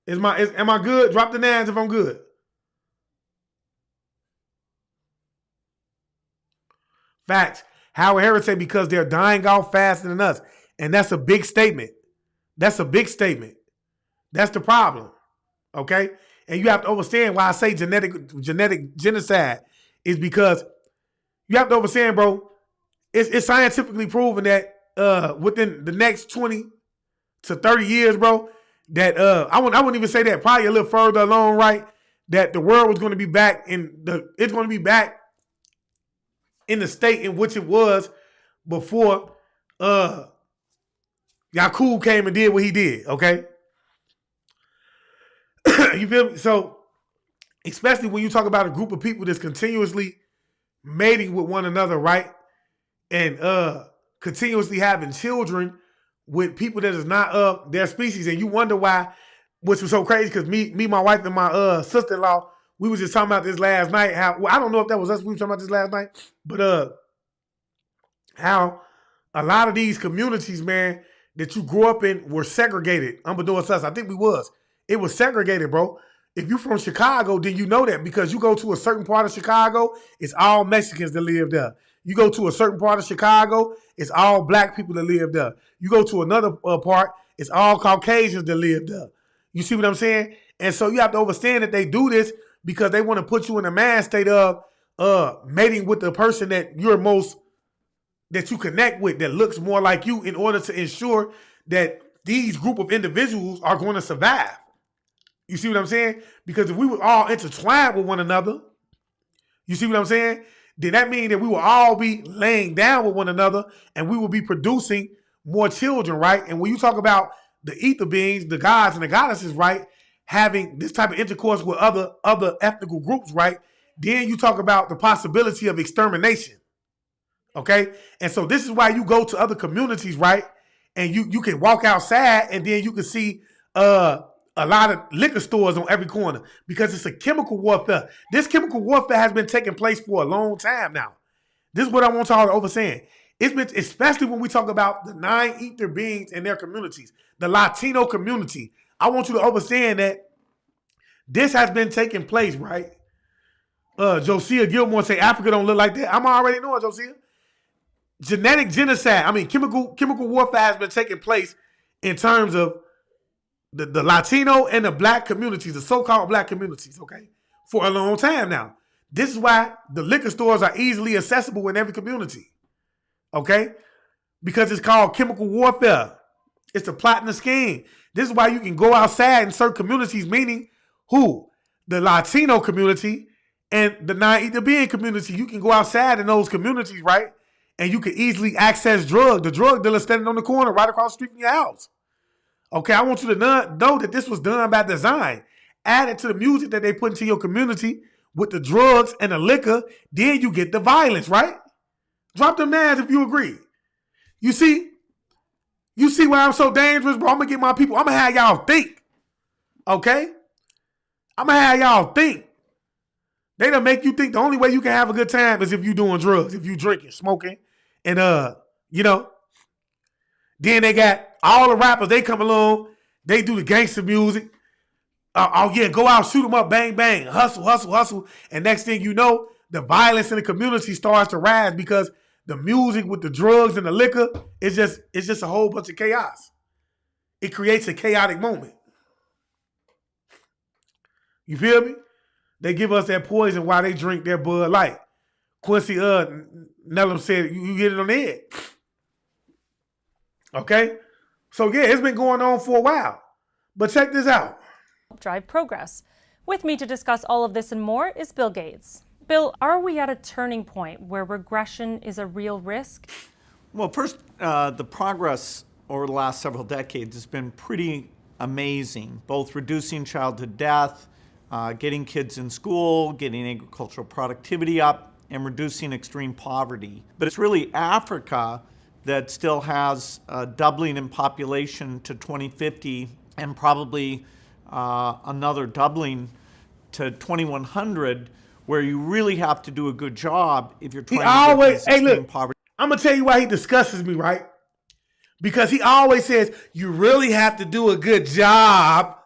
Am I good? Drop the nines if I'm good. Facts. Howard Harris said, because they're dying off faster than us. And that's a big statement. That's a big statement. That's the problem. Okay? And you have to understand why I say genetic genocide is because you have to understand, bro, it's scientifically proven that within the next 20 to 30 years, bro, that I wouldn't even say that, probably a little further along, right? That the world was going to be back it's going to be back in the state in which it was before Yakub came and did what he did, okay? You feel me? So, especially when you talk about a group of people that's continuously mating with one another, right? And continuously having children with people that is not of their species. And you wonder why, which was so crazy, because me, my wife, and my sister-in-law, we was just talking about this last night. I don't know if that was us, we were talking about this last night, but how a lot of these communities, man, that you grew up in were segregated. Unbeknownst to us, I think we was. It was segregated, bro. If you from Chicago, then you know that, because you go to a certain part of Chicago, it's all Mexicans that live there. You go to a certain part of Chicago, it's all black people that live there. You go to another part, it's all Caucasians that live there. You see what I'm saying? And so you have to understand that they do this because they want to put you in a mind state of mating with the person that that you connect with, that looks more like you, in order to ensure that these group of individuals are going to survive. You see what I'm saying? Because if we were all intertwined with one another, you see what I'm saying? Then that means that we will all be laying down with one another and we will be producing more children, right? And when you talk about the ether beings, the gods and the goddesses, right, having this type of intercourse with other ethnical groups, right, then you talk about the possibility of extermination, okay? And so this is why you go to other communities, right, and you can walk outside and then you can see a lot of liquor stores on every corner, because it's a chemical warfare. This chemical warfare has been taking place for a long time now. This is what I want y'all to understand. It's been, especially when we talk about the 9 ether beings and their communities, the Latino community. I want you to understand that this has been taking place, right? Josiah Gilmore say Africa don't look like that. I'm already knowing, Josiah. Genetic genocide, chemical warfare has been taking place in terms of the Latino and the black communities, the so-called black communities, okay, for a long time now. This is why the liquor stores are easily accessible in every community, okay? Because it's called chemical warfare. It's the plot and the scheme. This is why you can go outside in certain communities, meaning who? The Latino community and the non-Ethiopian community. You can go outside in those communities, right? And you can easily access drugs. The drug dealer standing on the corner right across the street from your house. Okay, I want you to know that this was done by design. Add it to the music that they put into your community with the drugs and the liquor, then you get the violence, right? Drop them names if you agree. You see why I'm so dangerous, bro? I'm going to get my people. I'm going to have y'all think, okay? I'm going to have y'all think. They done make you think the only way you can have a good time is if you doing drugs, if you drinking, smoking, and, then they got all the rappers, they come along, they do the gangster music. Go out, shoot them up, bang, bang, hustle, hustle, hustle. And next thing you know, the violence in the community starts to rise because the music with the drugs and the liquor, it's just a whole bunch of chaos. It creates a chaotic moment. You feel me? They give us that poison while they drink their Bud Light. Quincy Nellam said, you get it on the head. Okay? So yeah, it's been going on for a while. But check this out. Drive progress. With me to discuss all of this and more is Bill Gates. Bill, are we at a turning point where regression is a real risk? Well, first, the progress over the last several decades has been pretty amazing, both reducing childhood death, getting kids in school, getting agricultural productivity up, and reducing extreme poverty. But it's really Africa that still has a doubling in population to 2050 and probably another doubling to 2100, where you really have to do a good job if you're trying to get these extreme poverty. I'm going to tell you why he discusses me, right? Because he always says, you really have to do a good job.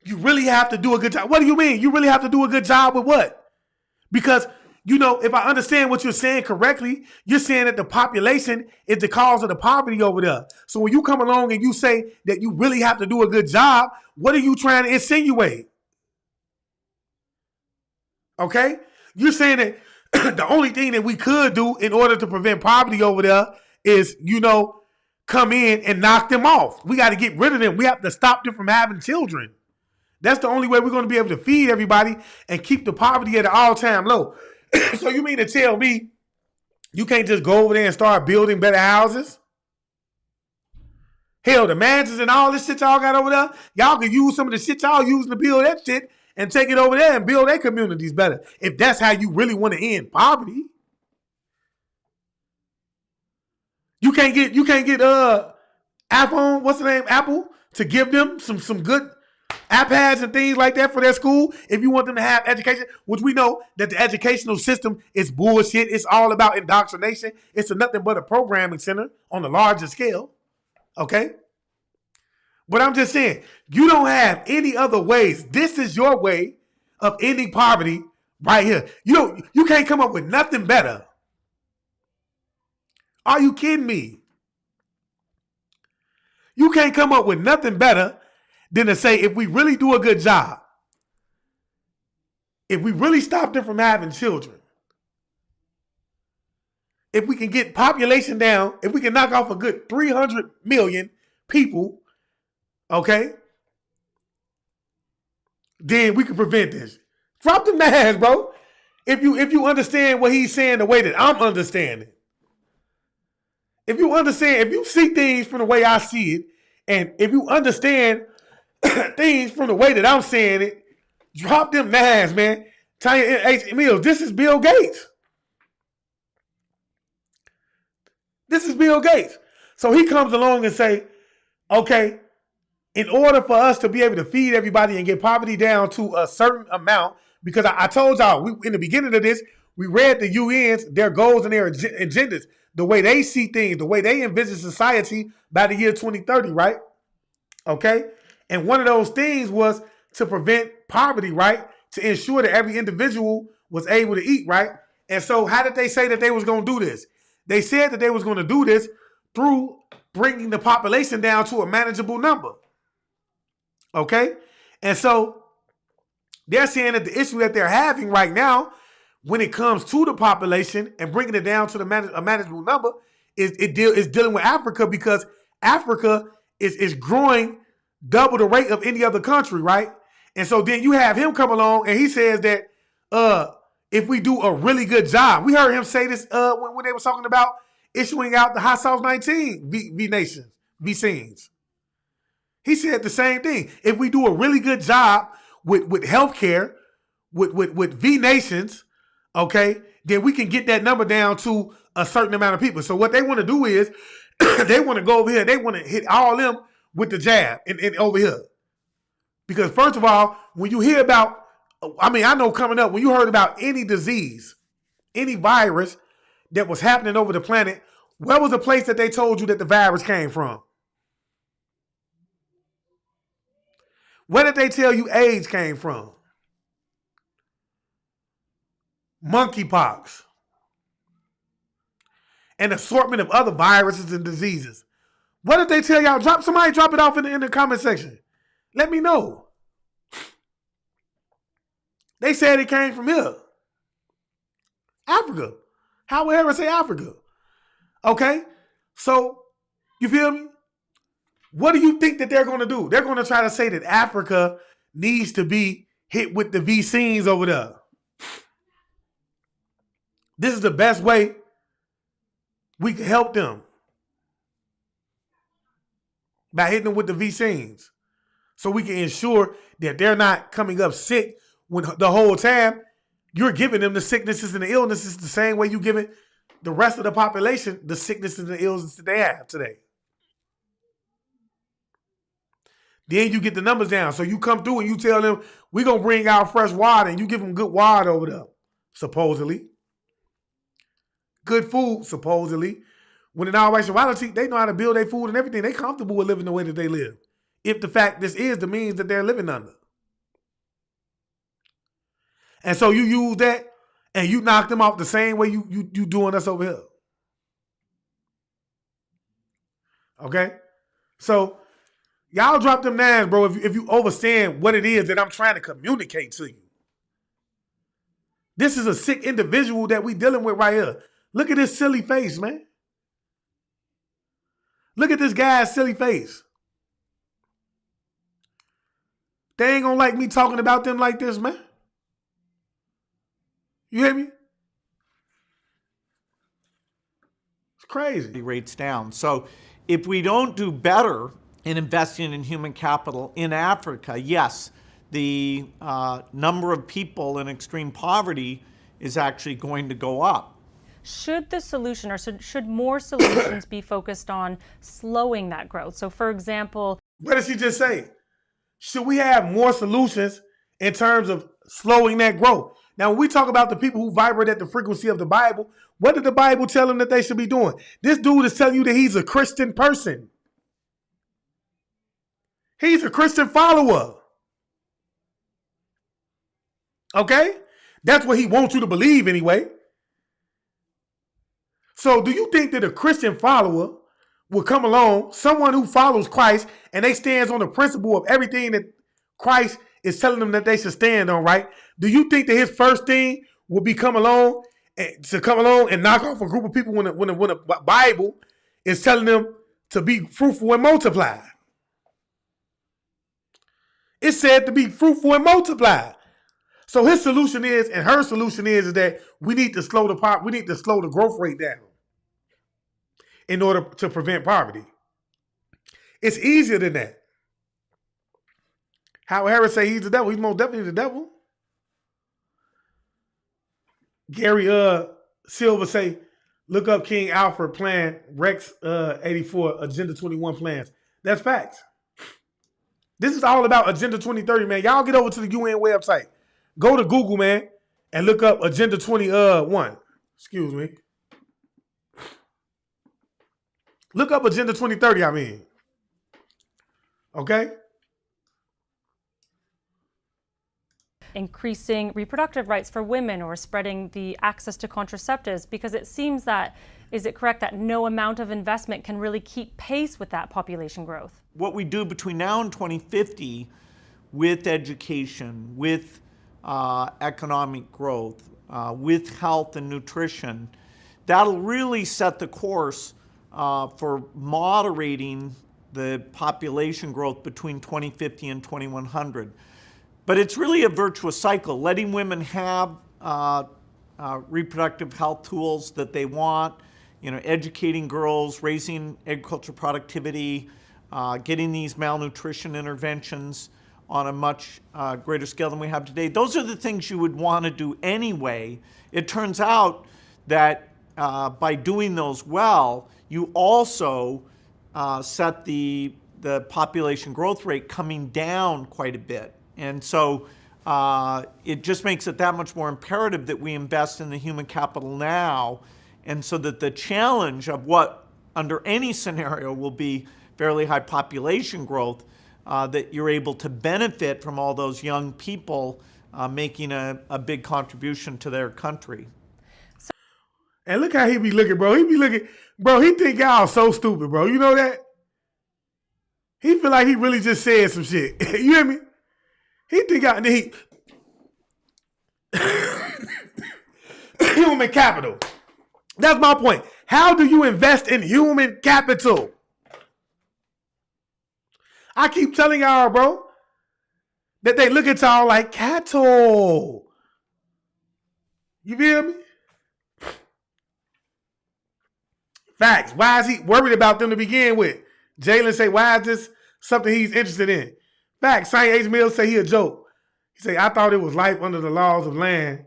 You really have to do a good job. What do you mean? You really have to do a good job with what? Because, if I understand what you're saying correctly, you're saying that the population is the cause of the poverty over there. So when you come along and you say that you really have to do a good job, what are you trying to insinuate? Okay? You're saying that the only thing that we could do in order to prevent poverty over there is, come in and knock them off. We got to get rid of them. We have to stop them from having children. That's the only way we're going to be able to feed everybody and keep the poverty at an all-time low. So you mean to tell me you can't just go over there and start building better houses? Hell, the mansions and all this shit y'all got over there, y'all can use some of the shit y'all using to build that shit and take it over there and build their communities better. If that's how you really want to end poverty. You can't get Apple to give them some good iPads and things like that for their school if you want them to have education, which we know that the educational system is bullshit. It's all about indoctrination. It's nothing but a programming center on a larger scale. Okay? But I'm just saying, you don't have any other ways. This is your way of ending poverty right here. You can't come up with nothing better. Are you kidding me? You can't come up with nothing better than to say, if we really do a good job, if we really stop them from having children, if we can get population down, if we can knock off a good 300 million people, okay, then we can prevent this. Drop the mask, bro. If you understand what he's saying the way that I'm understanding, if you see things from the way I see it, and if you understand things from the way that I'm saying it, drop them masks, man. Tanya H. Mills, this is Bill Gates. This is Bill Gates. So he comes along and say, okay, in order for us to be able to feed everybody and get poverty down to a certain amount, because I told y'all, in the beginning of this, we read the UN's, their goals and their agendas, the way they see things, the way they envision society by the year 2030, right? Okay? And one of those things was to prevent poverty, right? To ensure that every individual was able to eat, right? And so how did they say that they was going to do this? They said that they was going to do this through bringing the population down to a manageable number. Okay? And so they're saying that the issue that they're having right now when it comes to the population and bringing it down to a manageable number is dealing with Africa, because Africa is growing double the rate of any other country, right? And so then you have him come along and he says that if we do a really good job, we heard him say this when they were talking about issuing out the Hot Sauce 19 V scenes. He said the same thing. If we do a really good job with healthcare, with V nations, okay, then we can get that number down to a certain amount of people. So what they want to do is they want to go over here. They want to hit all them with the jab and over here. Because first of all, when you hear about, I know coming up, when you heard about any disease, any virus that was happening over the planet, where was the place that they told you that the virus came from? Where did they tell you AIDS came from? Monkeypox. An assortment of other viruses and diseases. What did they tell y'all? Somebody drop it off in the comment section. Let me know. They said it came from here. Africa. How would ever say Africa? Okay? So, you feel me? What do you think that they're going to do? They're going to try to say that Africa needs to be hit with the vaccines over there. This is the best way we can help them. By hitting them with the vaccines. So we can ensure that they're not coming up sick when the whole time you're giving them the sicknesses and the illnesses the same way you giving the rest of the population the sicknesses and the illnesses that they have today. Then you get the numbers down. So you come through and you tell them, we're going to bring out fresh water, and you give them good water over there, supposedly. Good food, supposedly. When in all actuality, they know how to build their food and everything. They comfortable with living the way that they live. If the fact this is the means that they're living under. And so you use that and you knock them off the same way you doing us over here. Okay? So y'all drop them nines, bro, if you understand what it is that I'm trying to communicate to you. This is a sick individual that we dealing with right here. Look at this silly face, man. Look at this guy's silly face. They ain't gonna like me talking about them like this, man. You hear me? It's crazy. Rates down. So if we don't do better in investing in human capital in Africa, yes, the number of people in extreme poverty is actually going to go up. Should the solution, or should more solutions be focused on slowing that growth? So, for example, what did she just say? Should we have more solutions in terms of slowing that growth? Now, when we talk about the people who vibrate at the frequency of the Bible, what did the Bible tell them that they should be doing? This dude is telling you that he's a Christian person. He's a Christian follower. Okay? That's what he wants you to believe anyway. So do you think that a Christian follower will come along, someone who follows Christ, and they stands on the principle of everything that Christ is telling them that they should stand on, right? Do you think that his first thing will be come along and knock off a group of people when the Bible is telling them to be fruitful and multiply? It's said to be fruitful and multiply. So his solution is, and her solution is that we need to slow the growth rate down in order to prevent poverty. It's easier than that. Howard Harris say he's the devil. He's most definitely the devil. Gary Silver say, look up King Alfred plan, Rex 84, Agenda 21 plans. That's facts. This is all about Agenda 2030, man. Y'all get over to the UN website. Go to Google, man, and look up Agenda 21. Excuse me. Look up Agenda 2030, I mean. Okay? increasing reproductive rights for women or spreading the access to contraceptives? Because it seems that, is it correct that no amount of investment can really keep pace with that population growth? What we do between now and 2050 with education, with economic growth, with health and nutrition, that'll really set the course for moderating the population growth between 2050 and 2100. But it's really a virtuous cycle, letting women have reproductive health tools that they want, educating girls, raising agricultural productivity, getting these malnutrition interventions on a much greater scale than we have today. Those are the things you would want to do anyway. It turns out that by doing those well, you also set the population growth rate coming down quite a bit. And so it just makes it that much more imperative that we invest in the human capital now, and so that the challenge of what under any scenario will be fairly high population growth, that you're able to benefit from all those young people making a big contribution to their country. And look how he be looking, bro. He be looking, bro, he think y'all so stupid, bro. You know that? He feel like he really just said some shit. You hear me? He think y'all, human capital. That's my point. How do you invest in human capital? I keep telling y'all, bro, that they look at y'all like cattle. You feel me? Facts. Why is he worried about them to begin with? Jalen say, why is this something he's interested in? Facts. Saint H. Mills say he a joke. He say, I thought it was life under the laws of land.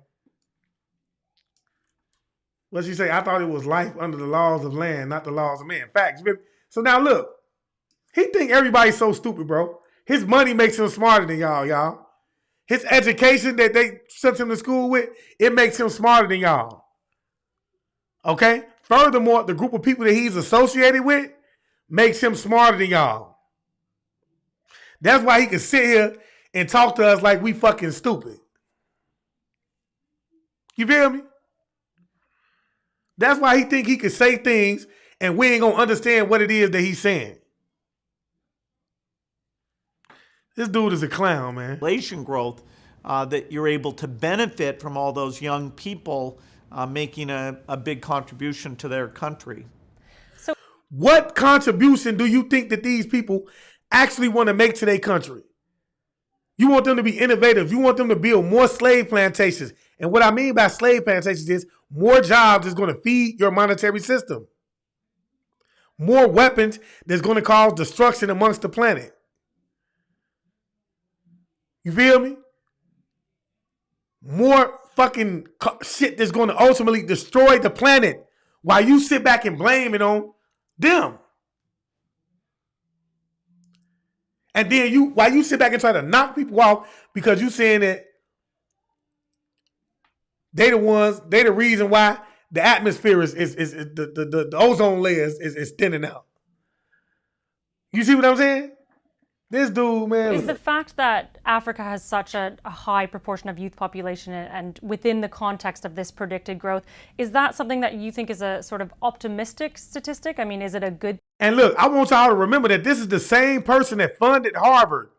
What's he say? I thought it was life under the laws of land, not the laws of man. Facts. So now look, he think everybody's so stupid, bro. His money makes him smarter than y'all. His education that they sent him to school with, it makes him smarter than y'all. Okay? Furthermore, the group of people that he's associated with makes him smarter than y'all. That's why he can sit here and talk to us like we fucking stupid. You feel me? That's why he think he can say things and we ain't gonna understand what it is that he's saying. This dude is a clown, man. Population growth, that you're able to benefit from all those young people making a big contribution to their country. So, what contribution do you think that these people actually want to make to their country? You want them to be innovative. You want them to build more slave plantations. And what I mean by slave plantations is more jobs is going to feed your monetary system. More weapons that's going to cause destruction amongst the planet. You feel me? More fucking shit that's going to ultimately destroy the planet while you sit back and blame it on them. And then while you sit back and try to knock people off because you saying that they the reason why the atmosphere is the ozone layer is thinning out. You see what I'm saying? This dude, man. Is the fact that Africa has such a high proportion of youth population and within the context of this predicted growth, is that something that you think is a sort of optimistic statistic? I mean, is it a good? And look, I want y'all to remember that this is the same person that funded Harvard.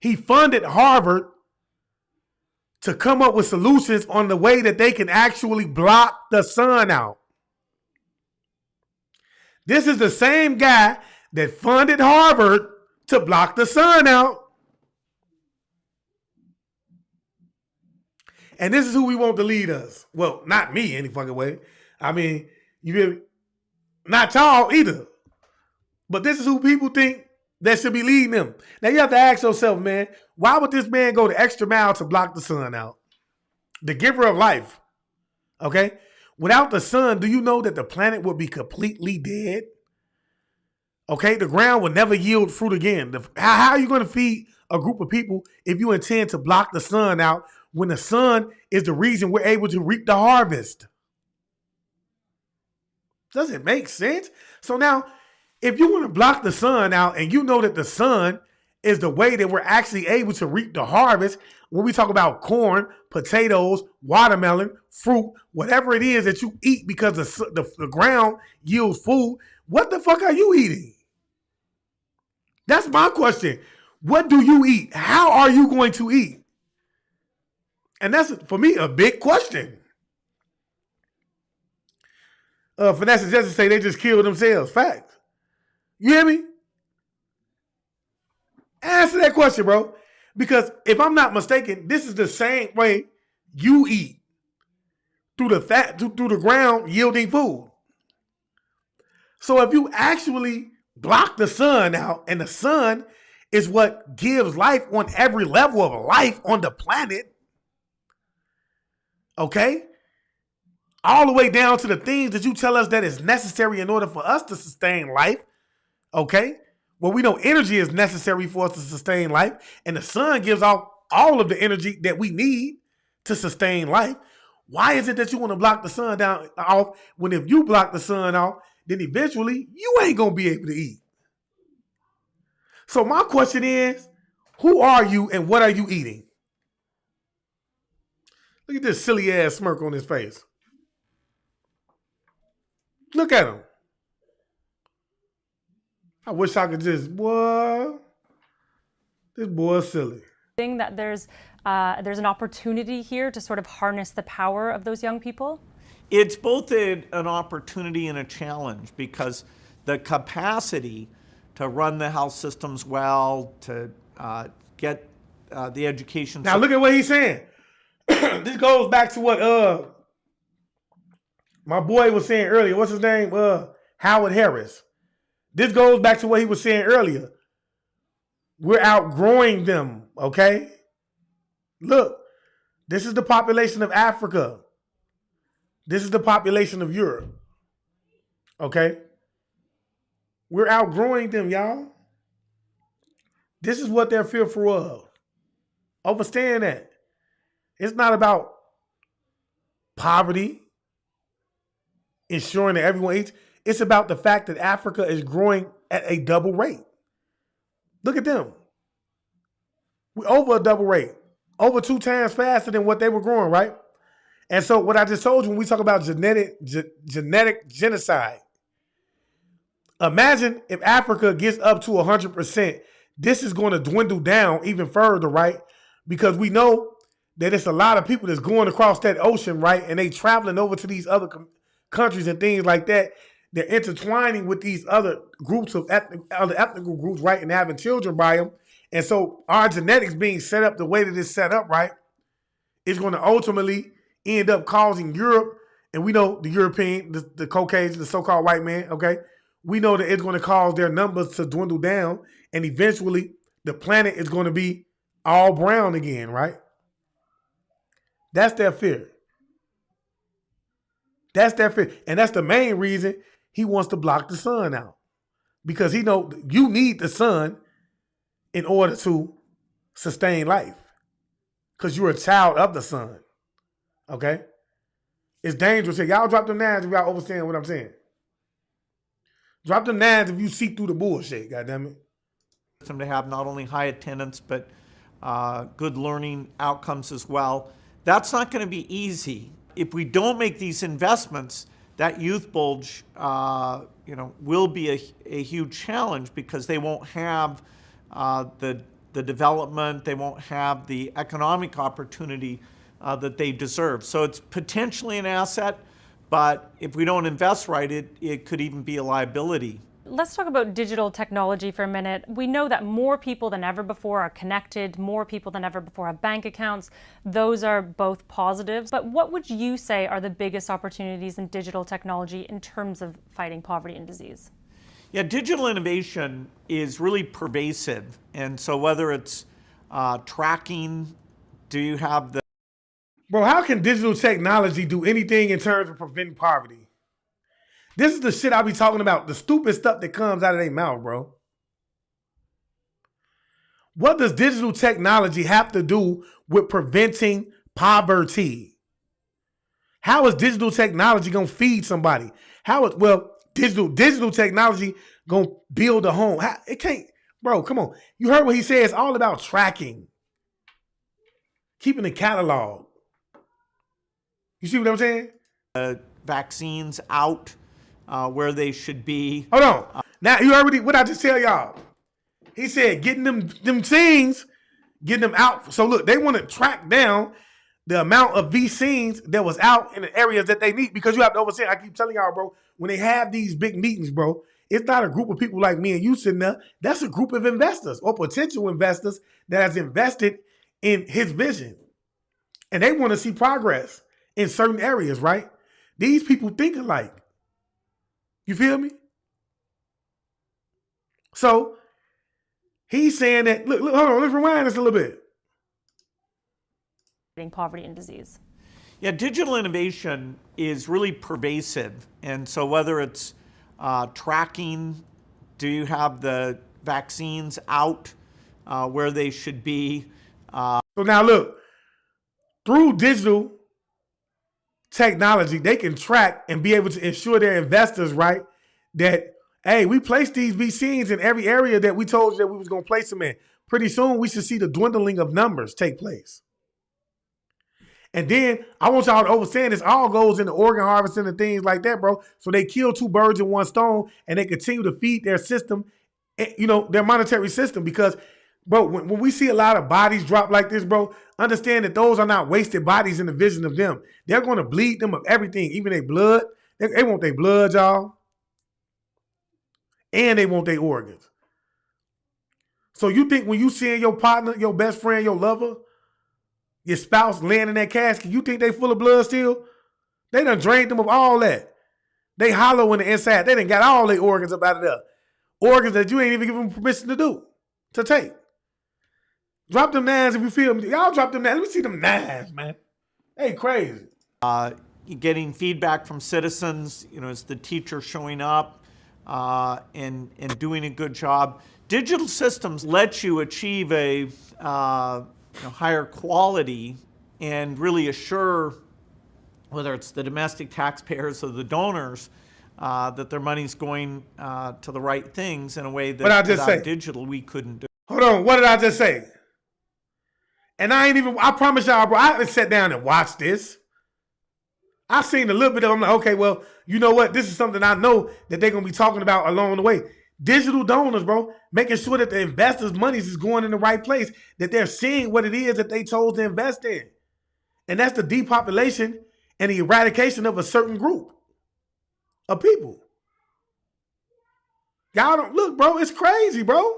He funded Harvard to come up with solutions on the way that they can actually block the sun out. This is the same guy that funded Harvard to block the sun out. And this is who we want to lead us. Well, not me any fucking way. I mean, you feel me? Not y'all either. But this is who people think that should be leading them. Now you have to ask yourself, man, why would this man go the extra mile to block the sun out? The giver of life. Okay? Without the sun, do you know that the planet would be completely dead? Okay, the ground will never yield fruit again. How are you going to feed a group of people if you intend to block the sun out when the sun is the reason we're able to reap the harvest? Does it make sense? So now, if you want to block the sun out and you know that the sun is the way that we're actually able to reap the harvest, When we talk about corn, potatoes, watermelon, fruit, whatever it is that you eat because the ground yields food, what the fuck are you eating? That's my question. What do you eat? How are you going to eat? And that's, for me, a big question. Finesse and Justice say they just killed themselves. Facts. You hear me? Answer that question, bro. Because if I'm not mistaken, this is the same way you eat. Through the ground yielding food. So if you actually block the sun out, and the sun is what gives life on every level of life on the planet, okay? All the way down to the things that you tell us that is necessary in order for us to sustain life, okay? Well, we know energy is necessary for us to sustain life, and the sun gives off all of the energy that we need to sustain life. Why is it that you want to block the sun off when if you block the sun off, then eventually you ain't going to be able to eat? So my question is, who are you and what are you eating? Look at this silly ass smirk on his face. Look at him. I wish I could just, boy, this boy is silly. That there's an opportunity here to sort of harness the power of those young people? It's both an opportunity and a challenge, because the capacity to run the health systems well, to get the education. Now look at what he's saying. This goes back to what my boy was saying earlier. What's his name? Howard Harris. This goes back to what he was saying earlier. We're outgrowing them, okay? Look, this is the population of Africa. This is the population of Europe, okay? We're outgrowing them, y'all. This is what they're fearful of. Understand that. It's not about poverty, ensuring that everyone eats. It's about the fact that Africa is growing at a double rate. Look at them. We're over a double rate. Over 2 times faster than what they were growing, right? And so what I just told you when we talk about genetic genocide, imagine if Africa gets up to 100%, this is going to dwindle down even further, right? Because we know that it's a lot of people that's going across that ocean, right? And they traveling over to these other countries and things like that. They're intertwining with these other groups of other ethnic groups, right? And having children by them. And so our genetics being set up the way that it's set up, right, is going to ultimately end up causing Europe, and we know the European, the Caucasian, the so-called white man, okay? We know that it's going to cause their numbers to dwindle down, and eventually the planet is going to be all brown again, right? That's their fear. That's their fear. And that's the main reason he wants to block the sun out. Because he knows you need the sun in order to sustain life. Because you're a child of the sun. Okay? It's dangerous here. Y'all drop them nines if y'all understand what I'm saying. Drop them nines if you see through the bullshit, goddammit. To have not only high attendance, but good learning outcomes as well. That's not going to be easy. If we don't make these investments, that youth bulge, will be a huge challenge, because they won't have the development, they won't have the economic opportunity that they deserve. So it's potentially an asset, but if we don't invest right, it could even be a liability. Let's talk about digital technology for a minute. We know that more people than ever before are connected, more people than ever before have bank accounts. Those are both positives. But what would you say are the biggest opportunities in digital technology in terms of fighting poverty and disease? Yeah, digital innovation is really pervasive. And so whether it's tracking, do you have the... Bro, how can digital technology do anything in terms of preventing poverty? This is the shit I be talking about, the stupid stuff that comes out of their mouth, bro. What does digital technology have to do with preventing poverty? How is digital technology going to feed somebody? Digital technology going to build a home? It can't, bro, come on. You heard what he said. It's all about tracking. keeping a catalog. You see what I'm saying? Vaccines out where they should be. Hold on. Now, you already, what I just tell y'all? He said getting them things, getting them out. So look, they want to track down the amount of vaccines that was out in the areas that they need, because you have to overstand. I keep telling y'all, bro, when they have these big meetings, bro, it's not a group of people like me and you sitting there. That's a group of investors or potential investors that has invested in his vision. And they want to see progress in certain areas, right? These people think alike. You feel me? So he's saying that, look, hold on, let's rewind this a little bit. Poverty and disease. Yeah, digital innovation is really pervasive. And so whether it's tracking, do you have the vaccines out where they should be? So now look, through digital technology, they can track and be able to ensure their investors, right, that, hey, we placed these vaccines in every area that we told you that we was going to place them in. Pretty soon, we should see the dwindling of numbers take place. And then I want y'all to understand this all goes into organ harvesting and things like that, bro. So they kill two birds in one stone, and they continue to feed their system, their monetary system. Because, bro, when we see a lot of bodies drop like this, bro, understand that those are not wasted bodies in the vision of them. They're going to bleed them of everything, even their blood. They want their blood, y'all. And they want their organs. So you think when you seeing your partner, your best friend, your lover, your spouse laying in that casket, you think they full of blood still? They done drained them of all that. They hollow in the inside. They done got all their organs up out of there. Organs that you ain't even given them permission to take. Drop them nines if you feel me. Y'all drop them nines. Let me see them nines, man. Hey, crazy. Getting feedback from citizens, is the teacher showing up and doing a good job. Digital systems let you achieve a higher quality and really assure, whether it's the domestic taxpayers or the donors, that their money's going to the right things in a way that without digital we couldn't do. Hold on, what did I just say? And I promise y'all, bro, I haven't sat down and watched this. I've seen a little bit of it. I'm like, okay, well, you know what? This is something I know that they're going to be talking about along the way. Digital donors, bro, making sure that the investors' money is going in the right place, that they're seeing what it is that they chose to invest in. And that's the depopulation and the eradication of a certain group of people. Y'all don't, look, bro, it's crazy, bro.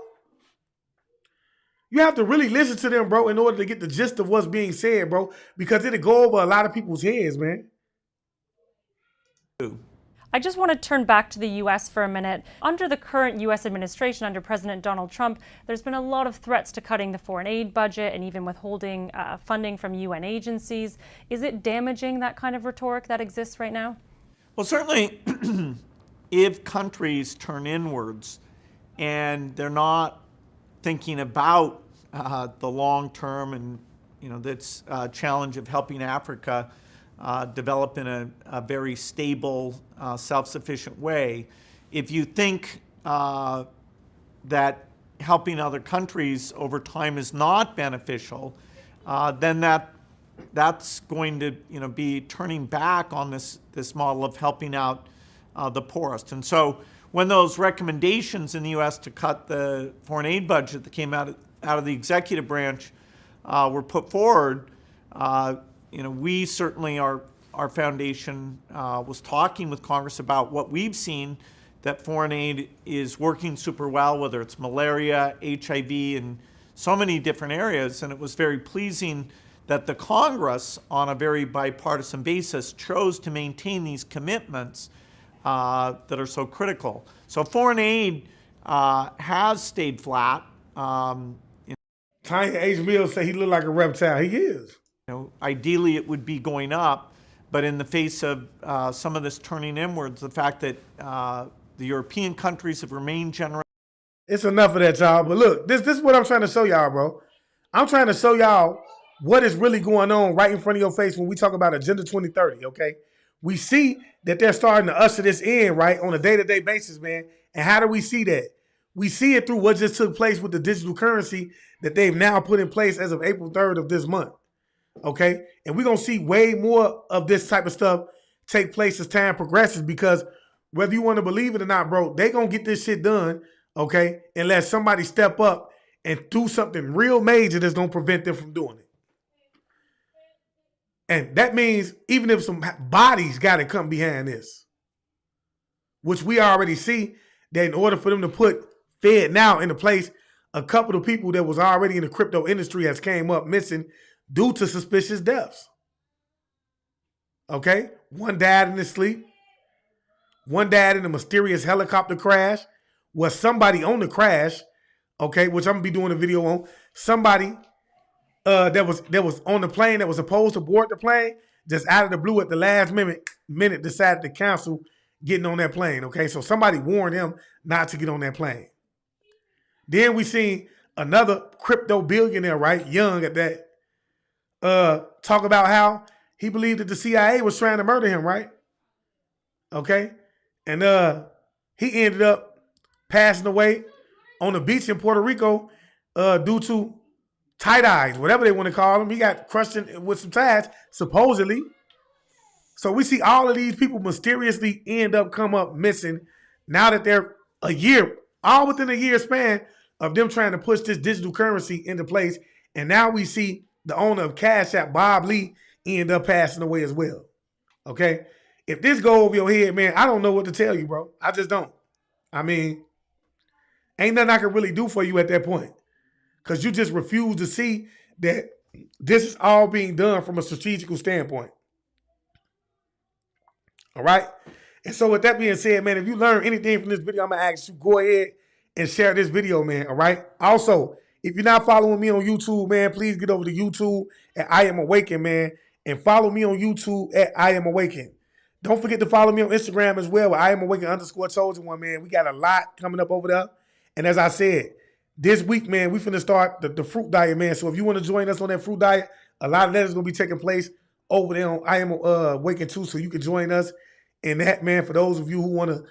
You have to really listen to them, bro, in order to get the gist of what's being said, bro, because it'll go over a lot of people's heads, man. I just want to turn back to the U.S. for a minute. Under the current U.S. administration, under President Donald Trump, there's been a lot of threats to cutting the foreign aid budget and even withholding funding from UN agencies. Is it damaging, that kind of rhetoric that exists right now? Well, certainly, if countries turn inwards and they're not thinking about the long term and this challenge of helping Africa develop in a very stable, self-sufficient way. If you think that helping other countries over time is not beneficial, then that's going to be turning back on this model of helping out the poorest. And so when those recommendations in the U.S. to cut the foreign aid budget that came out of the executive branch were put forward, we certainly, our foundation was talking with Congress about what we've seen, that foreign aid is working super well, whether it's malaria, HIV, and so many different areas. And it was very pleasing that the Congress, on a very bipartisan basis, chose to maintain these commitments that are so critical. So foreign aid has stayed flat. Tanya H. Mills say he looked like a reptile. He is. Ideally, it would be going up, but in the face of some of this turning inwards, the fact that the European countries have remained generous. It's enough of that, y'all. But look, this is what I'm trying to show y'all, bro. I'm trying to show y'all what is really going on right in front of your face when we talk about Agenda 2030, okay? We see that they're starting to usher this in, right, on a day-to-day basis, man. And how do we see that? We see it through what just took place with the digital currency that they've now put in place as of April 3rd of this month. Okay? And we're going to see way more of this type of stuff take place as time progresses, because whether you want to believe it or not, bro, they going to get this shit done, okay, unless somebody step up and do something real major that's going to prevent them from doing it. And that means even if some bodies got to come behind this, which we already see, that in order for them to put Fed Now into place, a couple of people that was already in the crypto industry has came up missing due to suspicious deaths. Okay? One died in his sleep. One died in a mysterious helicopter crash where somebody on the crash, okay, which I'm going to be doing a video on, somebody that was on the plane that was supposed to board the plane, just out of the blue at the last minute decided to cancel getting on that plane, okay? So somebody warned him not to get on that plane. Then we seen another crypto billionaire, right, young at that, talk about how he believed that the CIA was trying to murder him, right? Okay? And he ended up passing away on the beach in Puerto Rico due to tie-dyes, whatever they want to call them. He got crushed with some ties, supposedly. So we see all of these people mysteriously come up missing now that they're a year, all within a year span of them trying to push this digital currency into place. And now we see the owner of Cash App, Bob Lee, end up passing away as well. Okay? If this go over your head, man, I don't know what to tell you, bro. I just don't. I mean, ain't nothing I can really do for you at that point, because you just refuse to see that this is all being done from a strategical standpoint. All right? And so with that being said, man, if you learn anything from this video, I'm going to ask you, go ahead and share this video, man, all right? Also, if you're not following me on YouTube, man, please get over to YouTube at I Am Awakened, man, and follow me on YouTube at I Am Awakened. Don't forget to follow me on Instagram as well with I Am Awakened _Chosen One, man. We got a lot coming up over there. And as I said, this week, man, we finna start the fruit diet, man. So if you want to join us on that fruit diet, a lot of that is going to be taking place over there on I Am Awakened too, so you can join us in that, man. For those of you who want to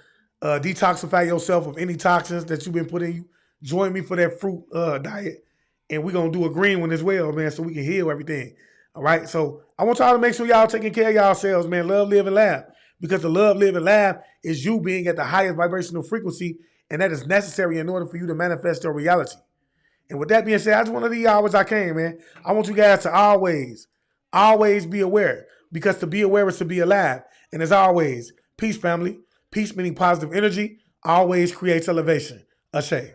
detoxify yourself of any toxins that you've been putting in you, join me for that fruit diet. And we're going to do a green one as well, man, so we can heal everything. All right? So I want y'all to make sure y'all taking care of yourselves, man. Love, live, and laugh. Because the love, live, and laugh is you being at the highest vibrational frequency, and that is necessary in order for you to manifest your reality. And with that being said, I just want to leave y'all as I came, man. I want you guys to always be aware, because to be aware is to be alive. And as always, peace, family. Peace meaning positive energy always creates elevation. Ashe.